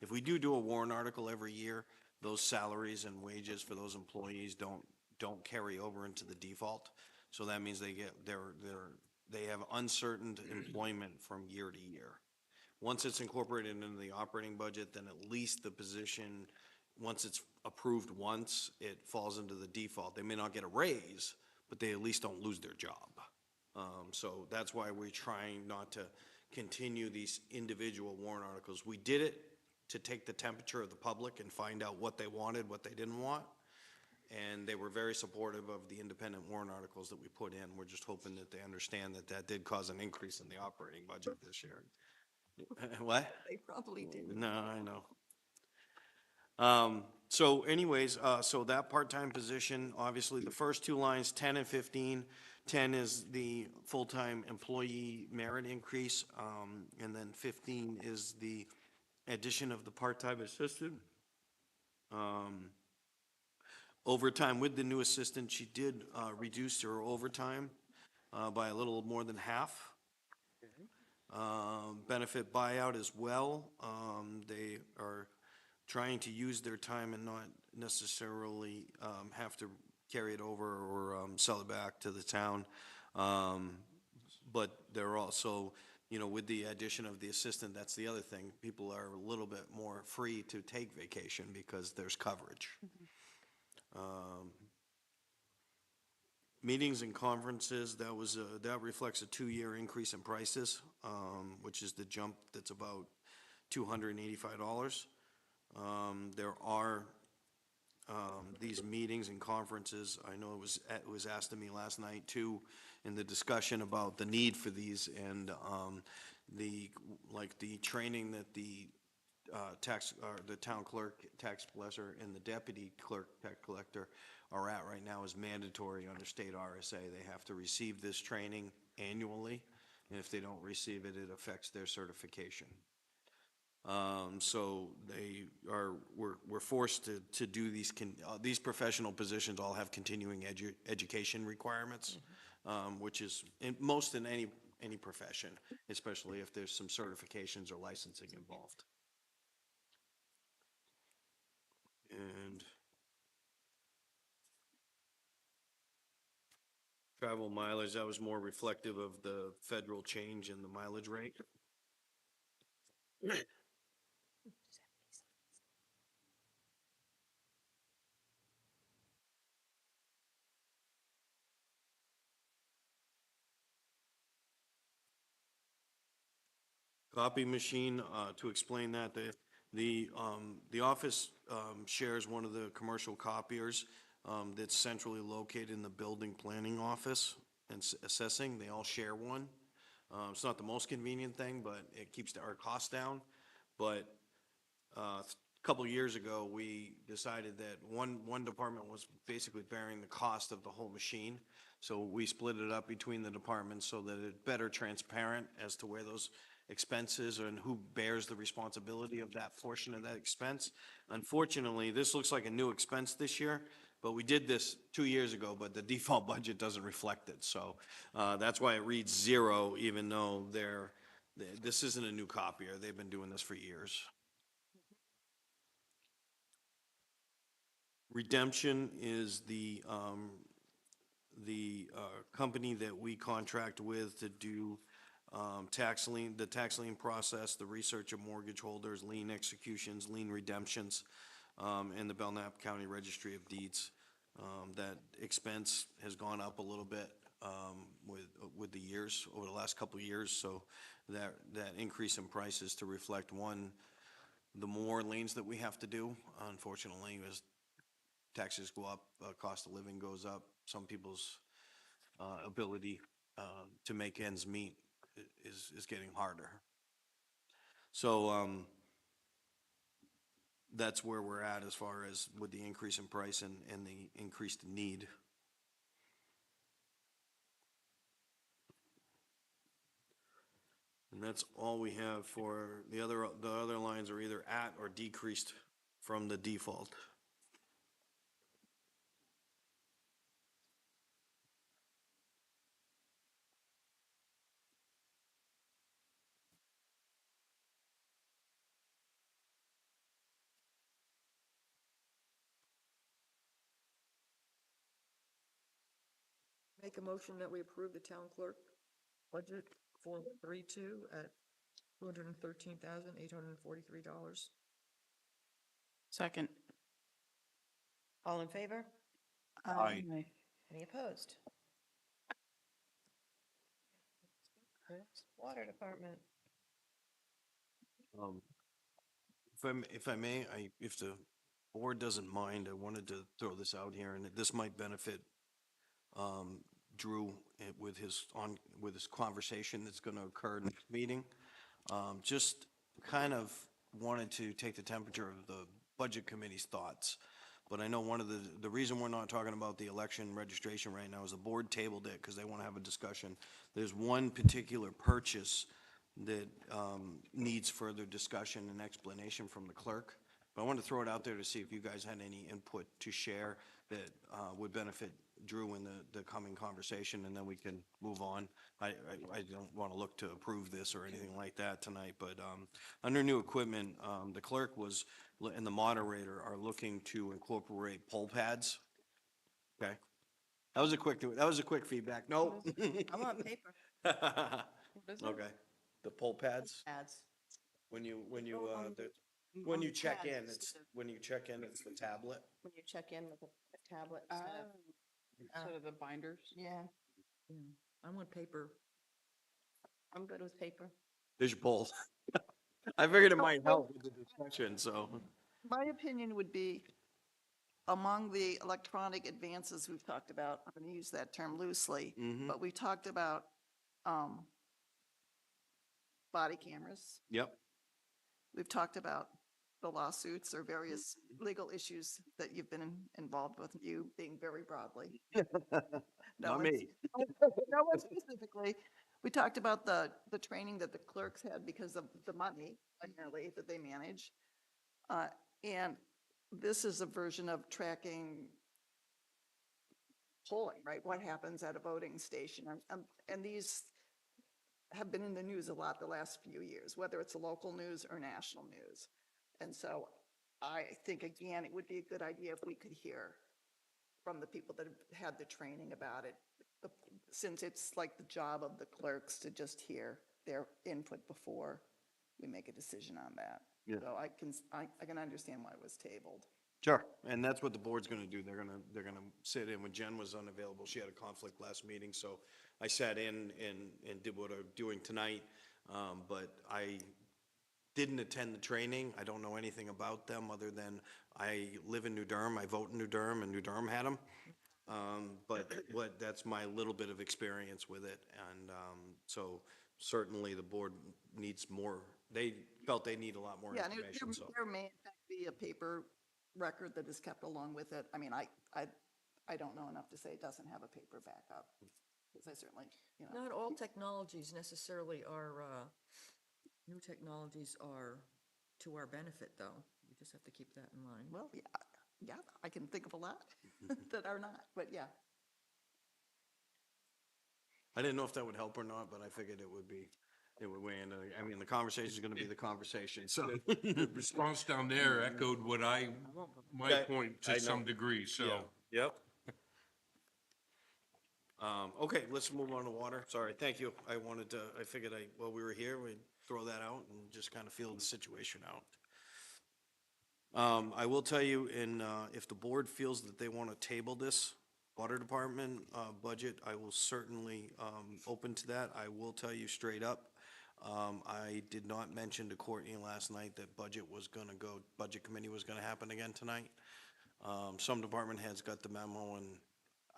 If we do a warrant article every year, those salaries and wages for those employees don't carry over into the default. So that means they have uncertain employment from year to year. Once it's incorporated into the operating budget, then at least the position, once it's approved once, it falls into the default. They may not get a raise, but they at least don't lose their job. So that's why we're trying not to continue these individual warrant articles. We did it to take the temperature of the public and find out what they wanted, what they didn't want. And they were very supportive of the independent warrant articles that we put in. We're just hoping that they understand that that did cause an increase in the operating budget this year. What? They probably did. No, I know. So anyways, so that part-time position, obviously the first two lines, 10 and 15, 10 is the full-time employee merit increase, and then 15 is the addition of the part-time assistant. Overtime with the new assistant, she did reduce her overtime by a little more than half. Benefit buyout as well. They are trying to use their time and not necessarily have to carry it over or sell it back to the town. But they're also, with the addition of the assistant, that's the other thing. People are a little bit more free to take vacation because there's coverage. Meetings and conferences, that reflects a 2-year increase in prices, which is the jump that's about $285. There are these meetings and conferences. I know it was asked of me last night too, in the discussion about the need for these and the training that the town clerk, tax collector, and the deputy clerk, tax collector are at right now is mandatory under state RSA. They have to receive this training annually, and if they don't receive it, it affects their certification. So we're forced to do these professional positions all have continuing education requirements, which is in any profession, especially if there's some certifications or licensing involved. And travel mileage, that was more reflective of the federal change in the mileage rate. Copy machine, to explain that, the office shares one of the commercial copiers that's centrally located in the building planning office and assessing. They all share one. It's not the most convenient thing, but it keeps our costs down. But a couple of years ago, we decided that one department was basically bearing the cost of the whole machine. So we split it up between the departments so that it's better transparent as to where those expenses and who bears the responsibility of that portion of that expense. Unfortunately, this looks like a new expense this year. But we did this 2 years ago, but the default budget doesn't reflect it. So that's why it reads 0, even though this isn't a new copier. They've been doing this for years. Redemption is the company that we contract with to do the tax lien process, the research of mortgage holders, lien executions, lien redemptions, and the Belknap County Registry of Deeds. That expense has gone up a little bit with the years, over the last couple of years, so that increase in price is to reflect, one, the more liens that we have to do. Unfortunately, as taxes go up, cost of living goes up, some people's ability to make ends meet is getting harder. So that's where we're at as far as with the increase in price and the increased need. And that's all we have for the other lines are either at or decreased from the default. Make a motion that we approve the town clerk budget for 3-2 at $213,843. Second. All in favor? Aye. Any opposed? Water Department. If I may, if the board doesn't mind, I wanted to throw this out here, and this might benefit Drew with his conversation that's going to occur next meeting. Just kind of wanted to take the temperature of the budget committee's thoughts. But I know one of the reason we're not talking about the election registration right now is the board tabled it because they want to have a discussion. There's one particular purchase that needs further discussion and explanation from the clerk. But I wanted to throw it out there to see if you guys had any input to share that would benefit Drew in the coming conversation, and then we can move on. I don't want to look to approve this or anything like that tonight, but under new equipment, the clerk and the moderator are looking to incorporate poll pads. Okay? That was a quick feedback. No. I want paper. Okay. The poll pads, Ads. when you on check in, pads it's, instead of- when you check in, it's the tablet. When you check in with a tablet instead of, Sort of the binders. yeah, I want paper. I'm good with paper. There's your polls. I figured it might help with the discussion, so. My opinion would be, among the electronic advances we've talked about, I'm going to use that term loosely, but we talked about body cameras. Yep. We've talked about the lawsuits or various legal issues that you've been involved with, you being very broadly. Not me. No one specifically. We talked about the training that the clerks had because of the money, primarily, that they manage. And this is a version of tracking polling, right? What happens at a voting station? And these have been in the news a lot the last few years, whether it's local news or national news. And so I think, again, it would be a good idea if we could hear from the people that have had the training about it, since it's like the job of the clerks to just hear their input before we make a decision on that. Yeah. So I can understand why it was tabled. Sure. And that's what the board's gonna do. They're gonna sit in. When Jen was unavailable, she had a conflict last meeting, so I sat in and did what I'm doing tonight. But I didn't attend the training. I don't know anything about them other than I live in New Durham. I vote in New Durham, and New Durham had them. But that's my little bit of experience with it. And so certainly the board needs more. They felt they need a lot more Yeah, and information, so. there may in fact be a paper record that is kept along with it. I mean, I don't know enough to say it doesn't have a paper backup, because I certainly, Not all technologies necessarily are, new technologies are to our benefit, though. We just have to keep that in mind. well, yeah, Yeah, I can think of a lot that are not, but yeah. I didn't know if that would help or not, but I figured it would be, it would weigh in. I mean, the conversation is gonna be the conversation, so. The response down there echoed what my Yeah, point I to know. some degree, so. Yep. Okay, let's move on to water. Sorry, thank you. I figured while we were here, we'd throw that out and just kind of feel the situation out. I will tell you, if the board feels that they want to table this water department, budget, I will certainly, open to that. I will tell you straight up, I did not mention to Courtney last night that budget committee was gonna happen again tonight. Some department heads got the memo, and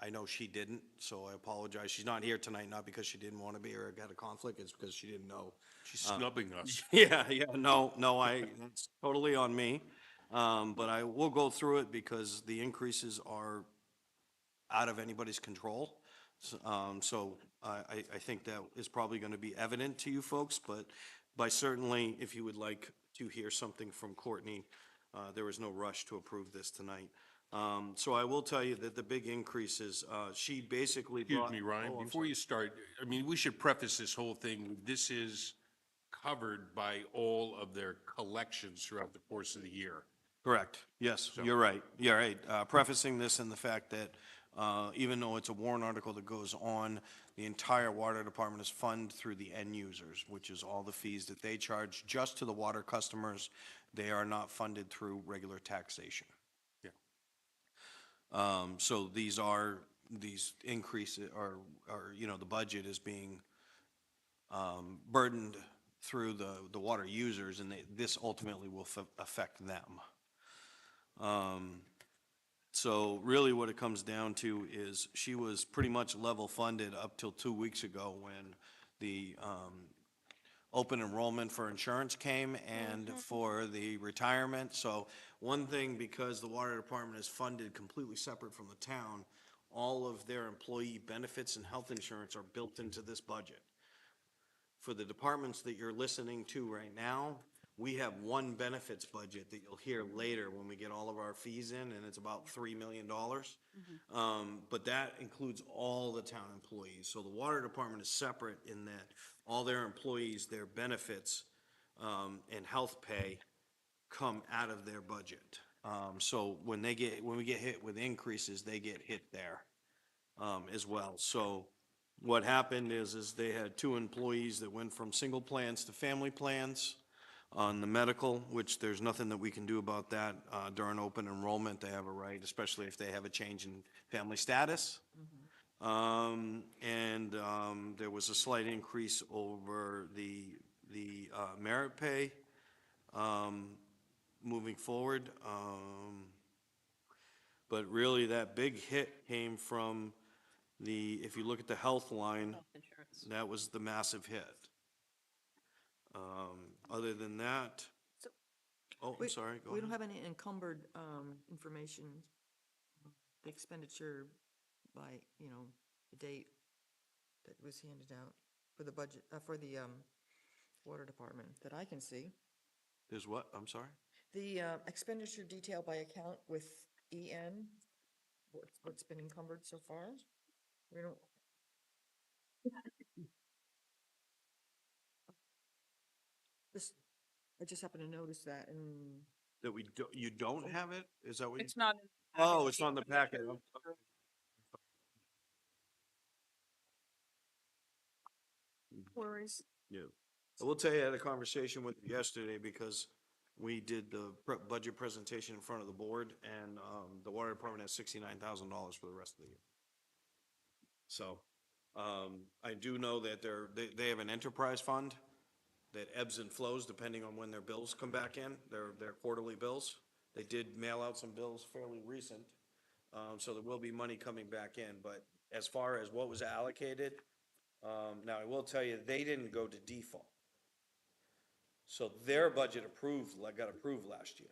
I know she didn't, so I apologize. She's not here tonight, not because she didn't want to be or got a conflict, it's because she didn't know. She's snubbing us. Yeah, no, it's totally on me. But I will go through it because the increases are out of anybody's control. So I think that is probably going to be evident to you folks, but certainly, if you would like to hear something from Courtney, there is no rush to approve this tonight. So I will tell you that the big increases, she basically Excuse brought. me, Ryan, Oh, I'm before sorry. you start, I mean, we should preface this whole thing, this is covered by all of their collections throughout the course of the year. Correct. Yes, you're right. You're right. Prefacing this in the fact that even though it's a warrant article that goes on, the entire water department is funded through the end users, which is all the fees that they charge just to the water customers. They are not funded through regular taxation. Yeah. So these increases are, the budget is being burdened through the water users, and this ultimately will affect them. So really what it comes down to is she was pretty much level funded up till 2 weeks ago when the open enrollment for insurance came and for the retirement. So one thing, because the water department is funded completely separate from the town, all of their employee benefits and health insurance are built into this budget. For the departments that you're listening to right now, we have one benefits budget that you'll hear later when we get all of our fees in, and it's about $3 million. But that includes all the town employees. So the water department is separate in that all their employees, their benefits, and health pay come out of their budget. So when we get hit with increases, they get hit there, as well. So what happened is they had 2 employees that went from single plans to family plans on the medical, which there's nothing that we can do about that. During open enrollment, they have a right, especially if they have a change in family status. There was a slight increase over the merit pay, moving forward. But really, that big hit came from if you look at the health line, that was the massive hit. Other than that, So- I'm We- sorry, go We don't ahead. have any encumbered information, the expenditure by, the date that was handed out for the budget, for the water department that I can see. There's what? I'm sorry? The expenditure detail by account with EN, what's been encumbered so far? We don't. This, I just happened to notice that, and That you don't have it? Is that what you? It's not. Oh, it's on the packet. Worries. Yeah. I will tell you, I had a conversation with you yesterday because we did the budget presentation in front of the board, and the water department has $69,000 for the rest of the year. So I do know that they have an enterprise fund that ebbs and flows depending on when their bills come back in, their quarterly bills. They did mail out some bills fairly recent, so there will be money coming back in. But as far as what was allocated, now I will tell you, they didn't go to default. So their budget got approved last year.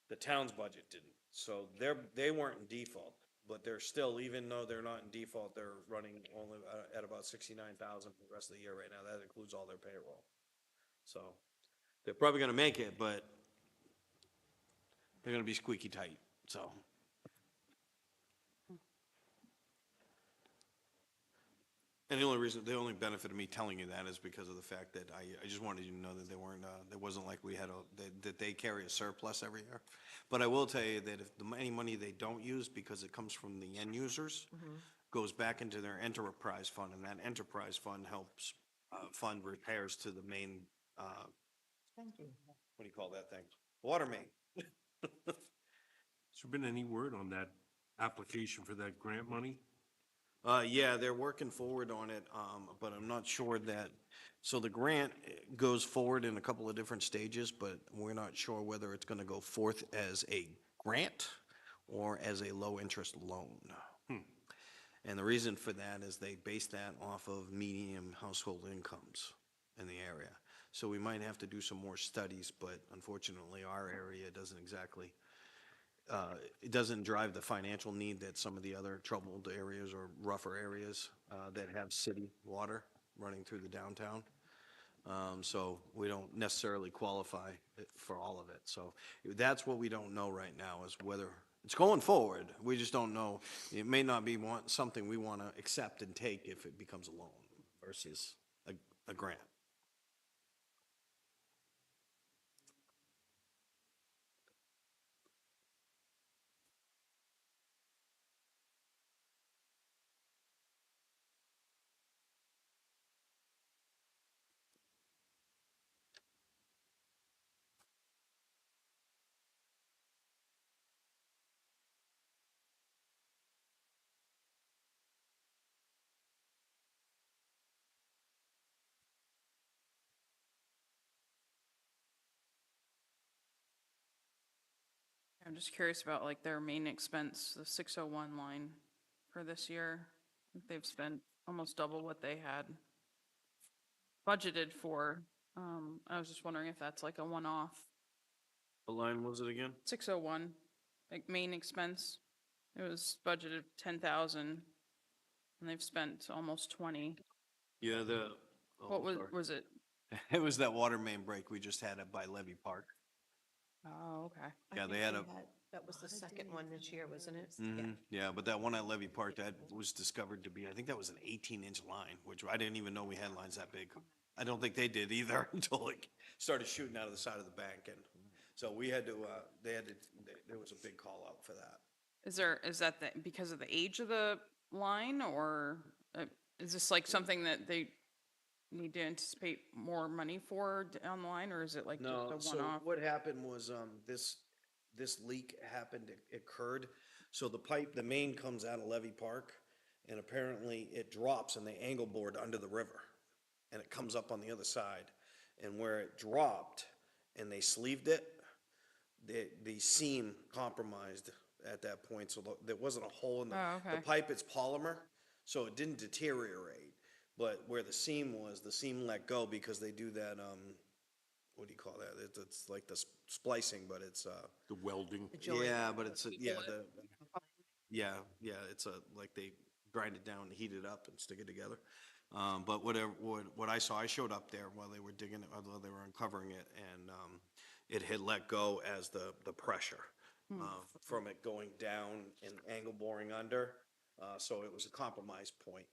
The town's budget didn't. So they weren't in default, but they're still, even though they're not in default, they're running only at about 69,000 for the rest of the year right now. That includes all their payroll. So they're probably gonna make it, but they're gonna be squeaky tight. so. And the only benefit of me telling you that is because of the fact that I just wanted you to know that they weren't, it wasn't like we had that they carry a surplus every year. But I will tell you that if any money they don't use, because it comes from the end users, goes back into their enterprise fund, and that enterprise fund helps, fund repairs to the main, Thank you. what do you call that thing? Water main. Has there been any word on that application for that grant money? Yeah, they're working forward on it, but I'm not sure that, so the grant goes forward in a couple of different stages, but we're not sure whether it's gonna go forth as a grant or as a low-interest loan. And the reason for that is they base that off of median household incomes in the area. So we might have to do some more studies, but unfortunately, our area doesn't exactly, it doesn't drive the financial need that some of the other troubled areas or rougher areas that have city water running through the downtown. So we don't necessarily qualify for all of it. So that's what we don't know right now, is whether, it's going forward, we just don't know. It may not be something we want to accept and take if it becomes a loan versus a grant. I'm just curious about like their main expense, the 601 line for this year. I think they've spent almost double what they had budgeted for. I was just wondering if that's like a one-off. What line was it again? 601, like main expense. It was budgeted 10,000 and they've spent almost 20. Yeah, What was it? it was that water main break we just had by Levy Park. Oh, okay. I Yeah, think they had a, that was the second one this year, wasn't it? yeah, but that one at Levy Park, that was discovered to be, I think that was an 18-inch line, which I didn't even know we had lines that big. I don't think they did either until it started shooting out of the side of the bank, and so we had to, there was a big call out for that. Is that because of the age of the line, or is this like something that they need to anticipate more money for down the line, or is it like No, just a so one-off? what happened was, this leak happened, it occurred. So the main comes out of Levy Park, and apparently it drops and they angle board under the river. And it comes up on the other side. And where it dropped and they sleeved it, the seam compromised at that point, so there wasn't a hole in Oh, the okay. pipe, it's polymer, so it didn't deteriorate. But where the seam was, the seam let go because they do that, what do you call that? It's like the splicing, but it's, The welding? yeah, but it's, yeah, it's like they grind it down, heat it up and stick it together. But what I saw, I showed up there while they were digging it, while they were uncovering it, and, it had let go as the pressure, from it going down and angle boring under, so it was a compromise point.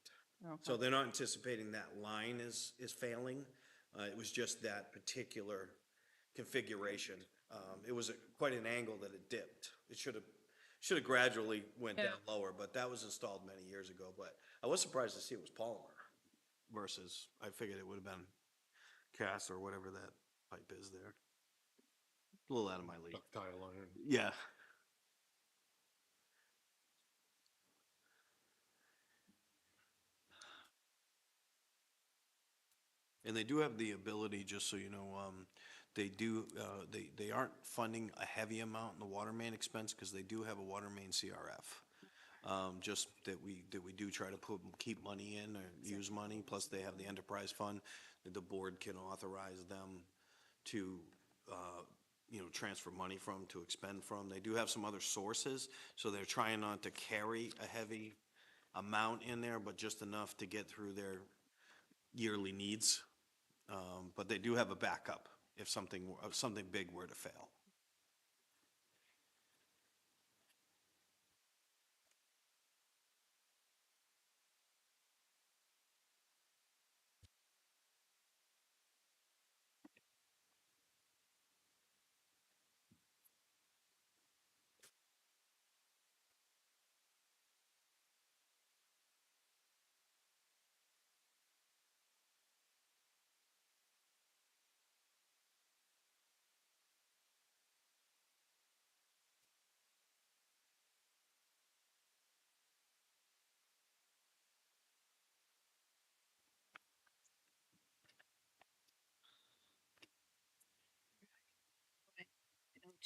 So they're not anticipating that line is failing, it was just that particular configuration. It was quite an angle that it dipped. It should have gradually went down lower, but that was installed many years ago. But I was surprised to see it was polymer versus, I figured it would have been cast or whatever that pipe is there. A little out of my league. Ductile iron. Yeah. And they do have the ability, just so you know, they do, they aren't funding a heavy amount in the water main expense because they do have a water main CRF. Just that we do try to keep money in or use money, plus they have the enterprise fund that the board can authorize them to, transfer money from, to expend from. They do have some other sources, so they're trying not to carry a heavy amount in there, but just enough to get through their yearly needs. But they do have a backup if something big were to fail.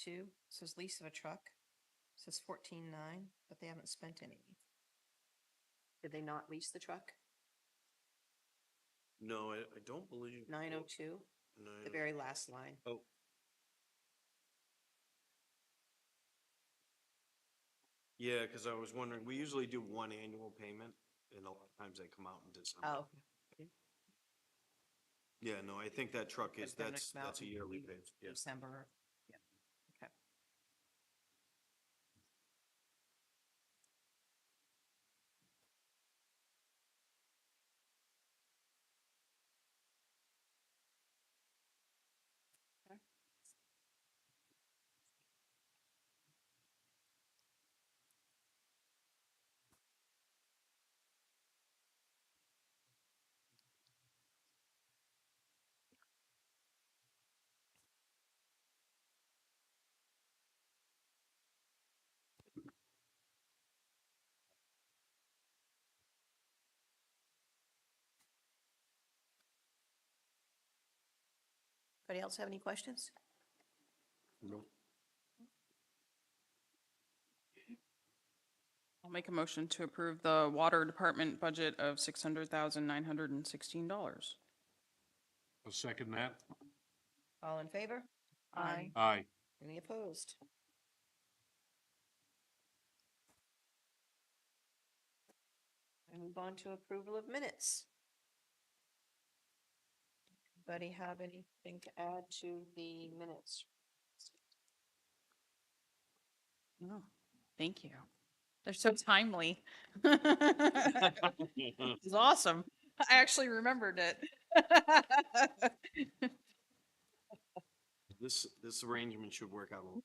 902 says lease of a truck. Says 14.9, but they haven't spent any. Did they not lease the truck? No, I don't believe. 902, the very last line. Oh. Yeah, because I was wondering, we usually do one annual payment, and a lot of times they come out in December. Oh, Yeah, no, I think that truck is, They're gonna that's come out a in yearly payment, yes. December. Yeah. Okay. Anybody else have any questions? Nope. I'll make a motion to approve the water department budget of $600,916. I'll second that. All in favor? Aye. Aye. Any opposed? And move on to approval of minutes. Anybody have anything to add to the minutes? No, thank you. They're so timely. It's awesome. I actually remembered it. This arrangement should work out a little.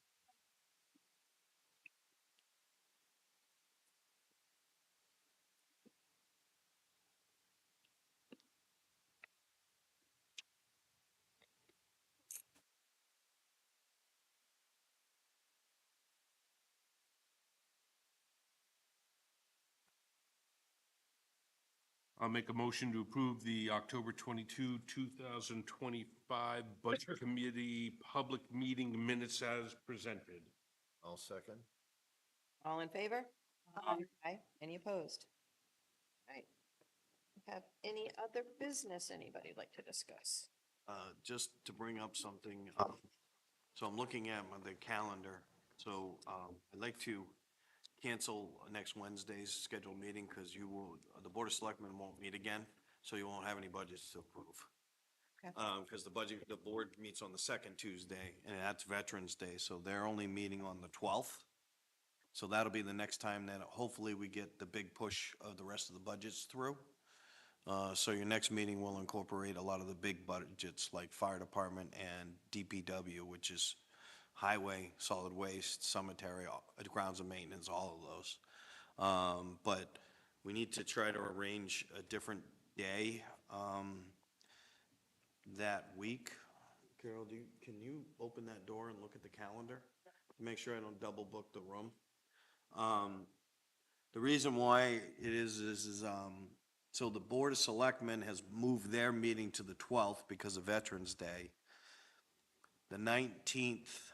I'll make a motion to approve the October 22, 2025 Budget Committee Public Meeting Minutes as presented. I'll second. All in favor? Aye. Any opposed? Right. Have any other business anybody like to discuss? Just to bring up something, so I'm looking at the calendar, so, I'd like to cancel next Wednesday's scheduled meeting, because the Board of Selectmen won't meet again, so you won't have any budgets to approve. Okay. Because the board meets on the second Tuesday, and that's Veterans Day, so they're only meeting on the 12th. So that'll be the next time that hopefully we get the big push of the rest of the budgets through. So your next meeting will incorporate a lot of the big budgets like fire department and DPW, which is highway, solid waste, cemetery, grounds and maintenance, all of those. But we need to try to arrange a different day that week. Carol, can you open that door and look at the calendar? Make sure I don't double book the room. The reason why it is so the Board of Selectmen has moved their meeting to the 12th because of Veterans Day. The 19th,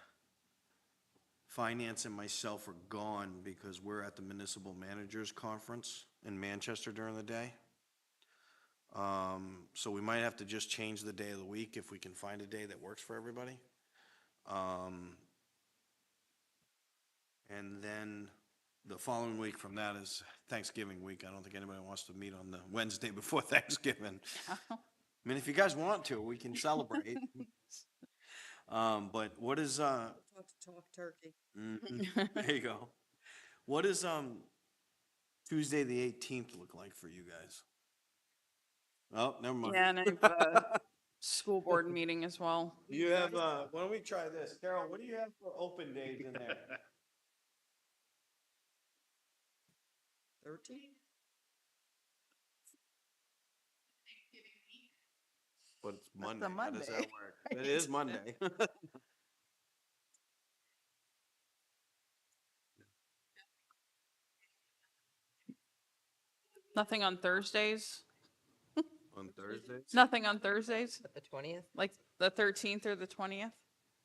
Finance and myself are gone because we're at the Municipal Managers Conference in Manchester during the day. So we might have to just change the day of the week if we can find a day that works for everybody. And then the following week from that is Thanksgiving week. I don't think anybody wants to meet on the Wednesday before Thanksgiving. I mean, if you guys want to, we can celebrate. But what is, Talk turkey. there you go. What does, Tuesday, the 18th look like for you guys? Oh, never mind. Yeah, and I have a school board meeting as well. You have, why don't we try this? Carol, what do you have for open days in there? 13? But it's That's Monday. a How does that Monday. work? It is Monday. Nothing on Thursdays? On Thursdays? Nothing on Thursdays? But the 20th? Like the 13th or the 20th?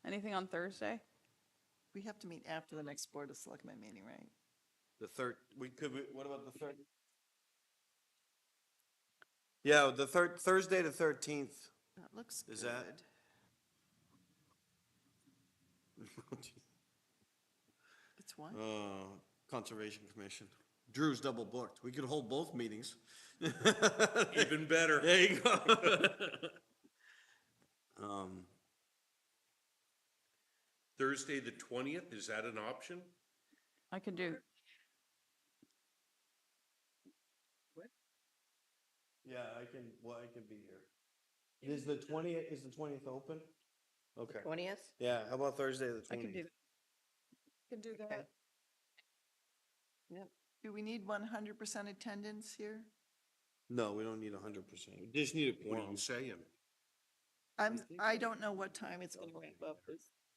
Anything on Thursday? We have to meet after the next Board of Selectmen meeting, right? The third, what about the third? Yeah, the Thursday the 13th. That looks Is good. that- It's what? Conservation Commission. Drew's double booked. We could hold both meetings. Even better. There you go. Thursday, the 20th, is that an option? I could do, Yeah, I can be here. Is the 20th open? Okay. 20th? Yeah, how about Thursday the 20th? I could do, Can do Okay. that. Yep. Do we need 100% attendance here? No, we don't need 100%. We just need a What are quorum. you saying? I don't know what time it's gonna wrap up.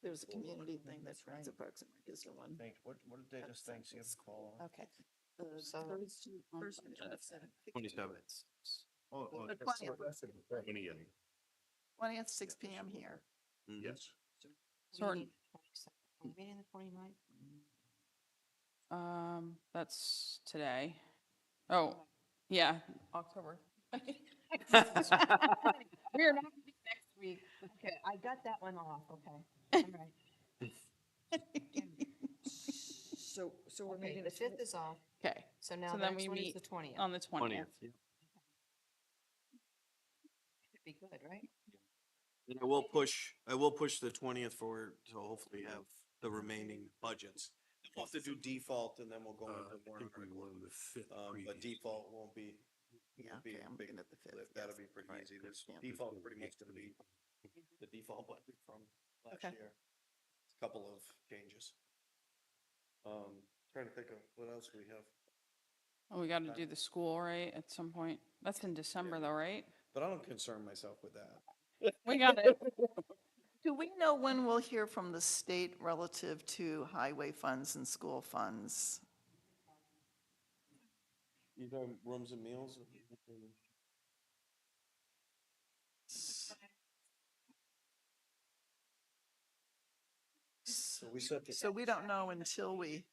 There's a community thing that runs at Parks and Rec is the one. What date does Thanksgiving fall on? Okay. So- First and 27th. 27th. Oh, The 20th. 20th, 20th, 6 PM here. yes. Sorry. Meeting the 29th? that's today. Oh, yeah, October. We're not meeting next week. Okay, I got that one off, okay. All right. So we're Okay, meeting the 5th is off, Okay, so now So the then next we one is meet the 20th. on the 20th. Should be good, right? And I will push the 20th forward to hopefully have the remaining budgets. We'll have to do default and then we'll go I into warrant think we article. won the 5th But previous. default won't be. Yeah, won't be okay, a I'm big looking at the 5th. lift. That'll yes. be pretty Right, easy. This yeah. default pretty much gonna be the default budget from last Okay. year. Couple of changes. Trying to think of what else we have, Oh, we gotta do the school, right, at some point. That's in December though, right? but I don't concern myself with that. We got it. Do we know when we'll hear from the state relative to highway funds and school funds? You know, rooms and meals? So we set the. So we don't know until we.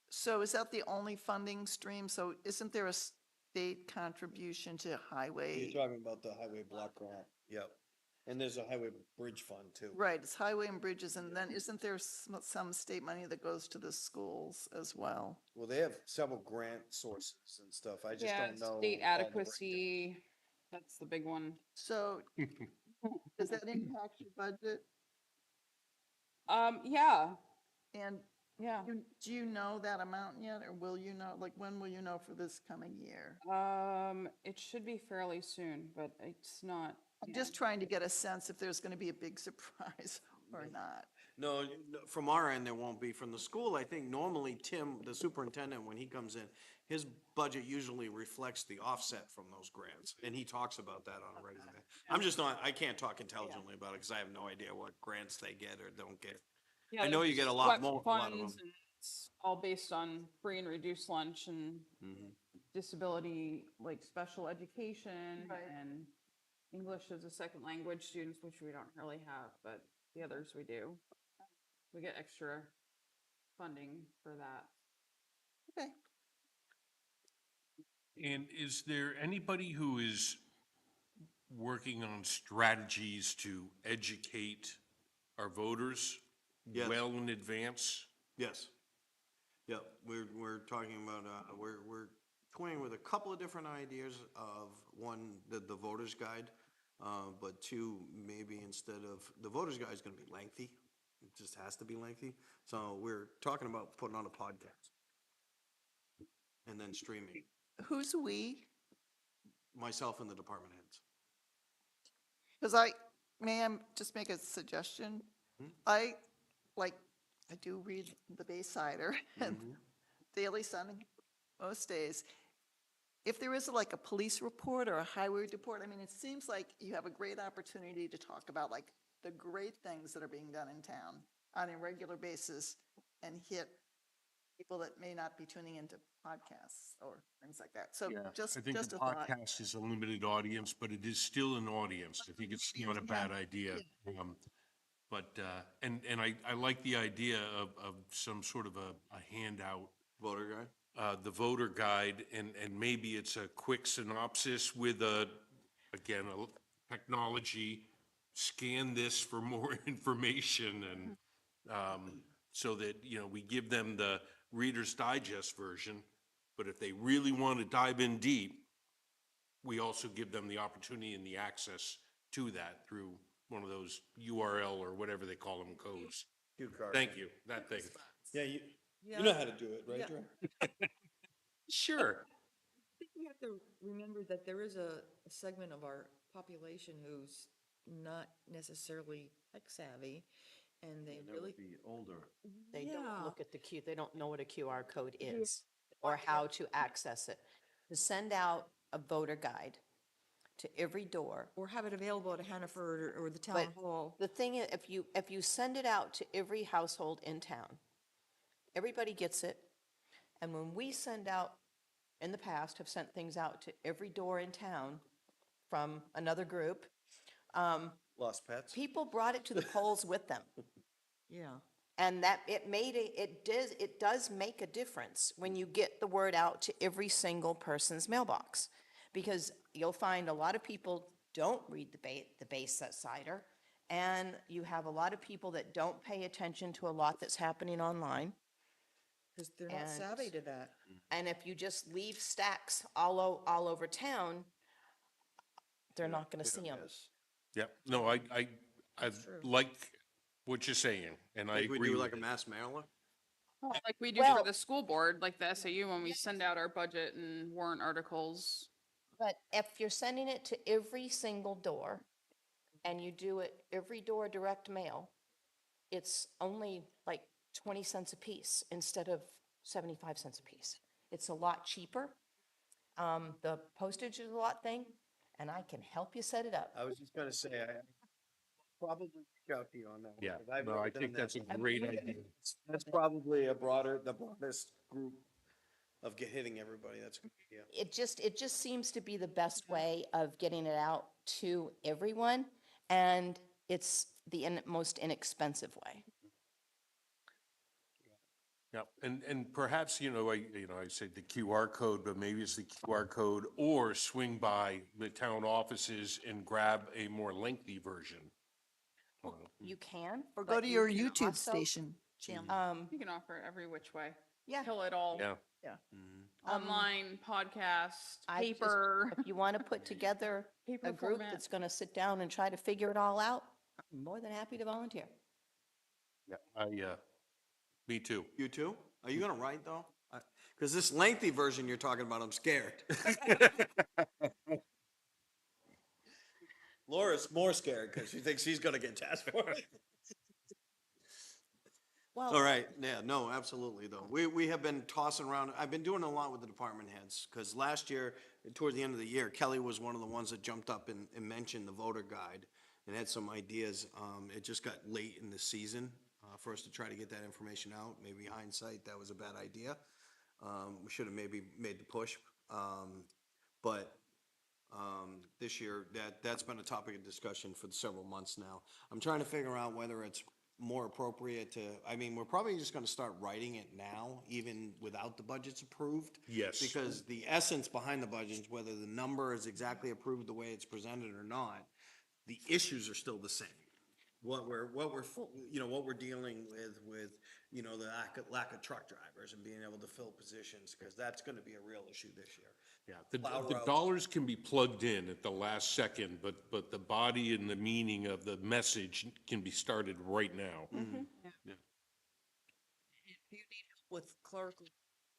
So is that the only funding stream? So isn't there a state contribution to highway? You're talking about the highway block grant. Yep. And there's a highway bridge fund too. Right, it's highway and bridges, and then isn't there some state money that goes to the schools as well? Well, they have several grant sources and stuff. I just Yeah, don't know. state all the adequacy, that's the big one. So does that impact your budget? Yeah, And yeah. do you know that amount yet, or will you know, like, when will you know for this coming year? It should be fairly soon, but it's not. I'm just trying to get a sense if there's gonna be a big surprise or not. No, from our end, there won't be. From the school, I think normally Tim, the superintendent, when he comes in, his budget usually reflects the offset from those grants, and he talks about that on a regular basis. I'm just not, I can't talk intelligently about it, because I have no idea what grants they get or don't get. Yeah, I know you there's get a lot flex more, a lot of funds them. and It's all based on free and reduced lunch and Mhm. disability, like special education Right. and English as a second language students, which we don't really have, but the others we do. We get extra funding for that. Okay. And is there anybody who is working on strategies to educate our voters Yes. well in advance? Yes. Yep, we're talking about, we're toying with a couple of different ideas of, one, the voter's guide, but two, maybe instead of, the voter's guide is gonna be lengthy. It just has to be lengthy. So we're talking about putting on a podcast. And then streaming, Who's we? myself and the department heads. Because may I just make a suggestion? Hmm? I do read the Baysider and Daily Sun most days. If there is like a police report or a highway report, I mean, it seems like you have a great opportunity to talk about like the great things that are being done in town on a regular basis and hit people that may not be tuning into podcasts or things like that. So Yeah, just, I think just the a thought. podcast is a limited audience, but it is still an audience. I think it's not a bad idea. But, and I like the idea of some sort of a handout, Voter guide? the voter guide, and maybe it's a quick synopsis with again, a technology, scan this for more information and, so that, we give them the Reader's Digest version, but if they really want to dive in deep, we also give them the opportunity and the access to that through one of those URL or whatever they call them codes. Thank you, that thing. Yeah, you Yeah, know how to do it, right, yeah. Drew? Sure. I think we have to remember that there is a segment of our population who's not necessarily tech savvy, and they really. Older. They Yeah. don't look at the they don't know what a QR code is or how to access it. To send out a voter guide to every door. Or have it available at Hannaford or the town But hall. the thing is, if you send it out to every household in town, everybody gets it. And when we send out, in the past, have sent things out to every door in town from another group, Lost pets? people brought it to the polls with them. Yeah. And that it does make a difference when you get the word out to every single person's mailbox. Because you'll find a lot of people don't read the base cider, and you have a lot of people that don't pay attention to a lot that's happening online. Because they're not savvy And- to that. And if you just leave stacks all over town, they're not gonna see them. Yeah, no, I true. like what you're saying, and I Like we agree do with like a it. mass mailer? Like we do Well- for the school board, like the SAU, when we send out our budget and warrant articles. But if you're sending it to every single door, and you do it every door direct mail, it's only like 20 cents a piece instead of 75 cents a piece. It's a lot cheaper. The postage is a lot thing, and I can help you set it up. I was just gonna say, I probably reach out to you on that. one, Yeah, 'cause I've no, never I done think that that's a before. great idea. That's probably the broadest group of hitting everybody. That's a good idea. It just seems to be the best way of getting it out to everyone, and it's the most inexpensive way. Yeah, and perhaps, I say the QR code, but maybe it's the QR code or swing by the town offices and grab a more lengthy version. You can. Or but go to you your can YouTube also- station channel. You can offer it every which way. Yeah. Kill it all. Yeah, Online, podcast, I just- paper. If you want to put together Paper a group format. that's going to sit down and try to figure it all out, I'm more than happy to volunteer. yeah, me too. You too? Are you gonna write though? Cause this lengthy version you're talking about, I'm scared. Laura's more scared because she thinks she's gonna get tasked for it. All Well, right, yeah, no, absolutely though. We have been tossing around, I've been doing a lot with the department heads, because last year, toward the end of the year, Kelly was one of the ones that jumped up and mentioned the voter guide and had some ideas. It just got late in the season, for us to try to get that information out. Maybe hindsight, that was a bad idea. We should have maybe made the push. But this year, that's been a topic of discussion for several months now. I'm trying to figure out whether it's more appropriate to, we're probably just gonna start writing it now, even without the budgets approved. Yes. Because the essence behind the budget, whether the number is exactly approved the way it's presented or not, the issues are still the same. What we're dealing with, the lack of truck drivers and being able to fill positions, because that's gonna be a real issue this year. Yeah, Plow the routes. dollars can be plugged in at the last second, but the body and the meaning of the message can be started right now. If you need help with clerical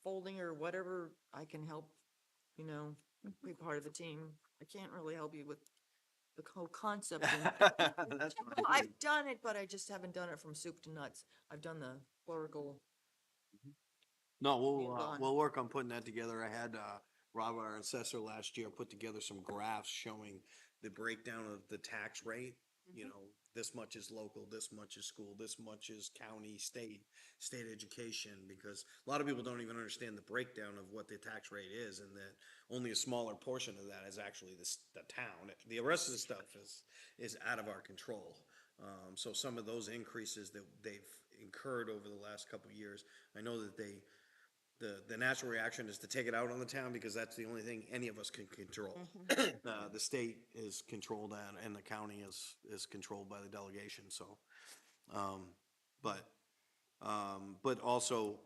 folding or whatever, I can help, be part of the team. I can't really help you with the whole concept. That's fine. Well, I've done it, but I just haven't done it from soup to nuts. I've done the clerical. No, Hands-on. we'll work on putting that together. I had, Rob, our assessor last year, put together some graphs showing the breakdown of the tax rate you know, this much is local, this much is school, this much is county, state education, because a lot of people don't even understand the breakdown of what the tax rate is, and that only a smaller portion of that is actually the town. The rest of the stuff is out of our control. So some of those increases that they've incurred over the last couple of years, I know that the natural reaction is to take it out on the town because that's the only thing any of us can control. The state is controlled and the county is controlled by the delegation, so. But also,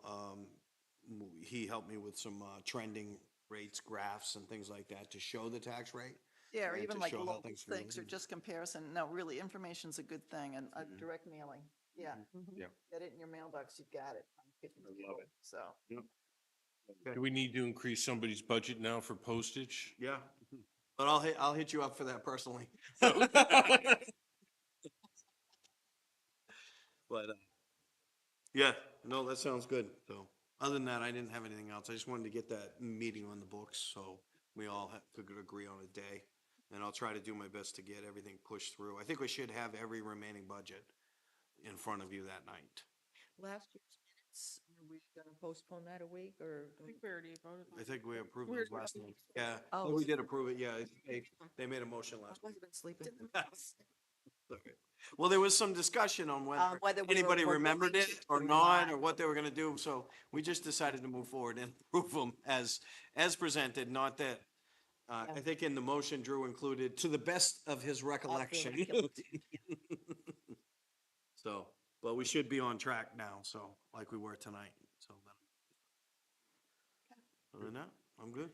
he helped me with some, trending rates, graphs and things like that to show the tax rate. Yeah, or and even to like show how local things things or relate. just comparison. No, really, information's a good thing and direct mailing. Yeah. Yeah. Get it in your mailbox, you've got it. I love it. So. Do we need to increase somebody's budget now for postage? Yeah, but I'll hit you up for that personally. But, yeah, no, that sounds good. So, other than that, I didn't have anything else. I just wanted to get that meeting on the books, so we all could agree on a day. And I'll try to do my best to get everything pushed through. I think we should have every remaining budget in front of you that night. Last year's minutes, are we gonna postpone that a week, or? I think we already voted on I it. think we approved We're- it last night. Yeah, Oh. we did approve it, yeah. They made a motion I last must have been sleeping. Okay. Well, there was some discussion on whether whether we were anybody going remembered to it or not, or what they were gonna do, so we just decided to move forward and approve them as presented, not that, I think in the motion Drew included, to the best of his recollection. So, but we should be on track now, so, like we were tonight, so. Other than that, I'm good.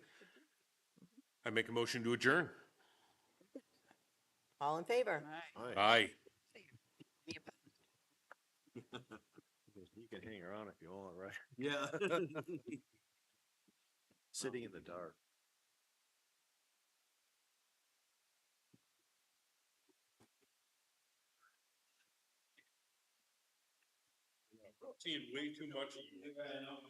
I make a motion to adjourn. All in favor? All right. Aye. You can hang around if you want, right? Yeah. Sitting in the dark. Seeing way too much of you.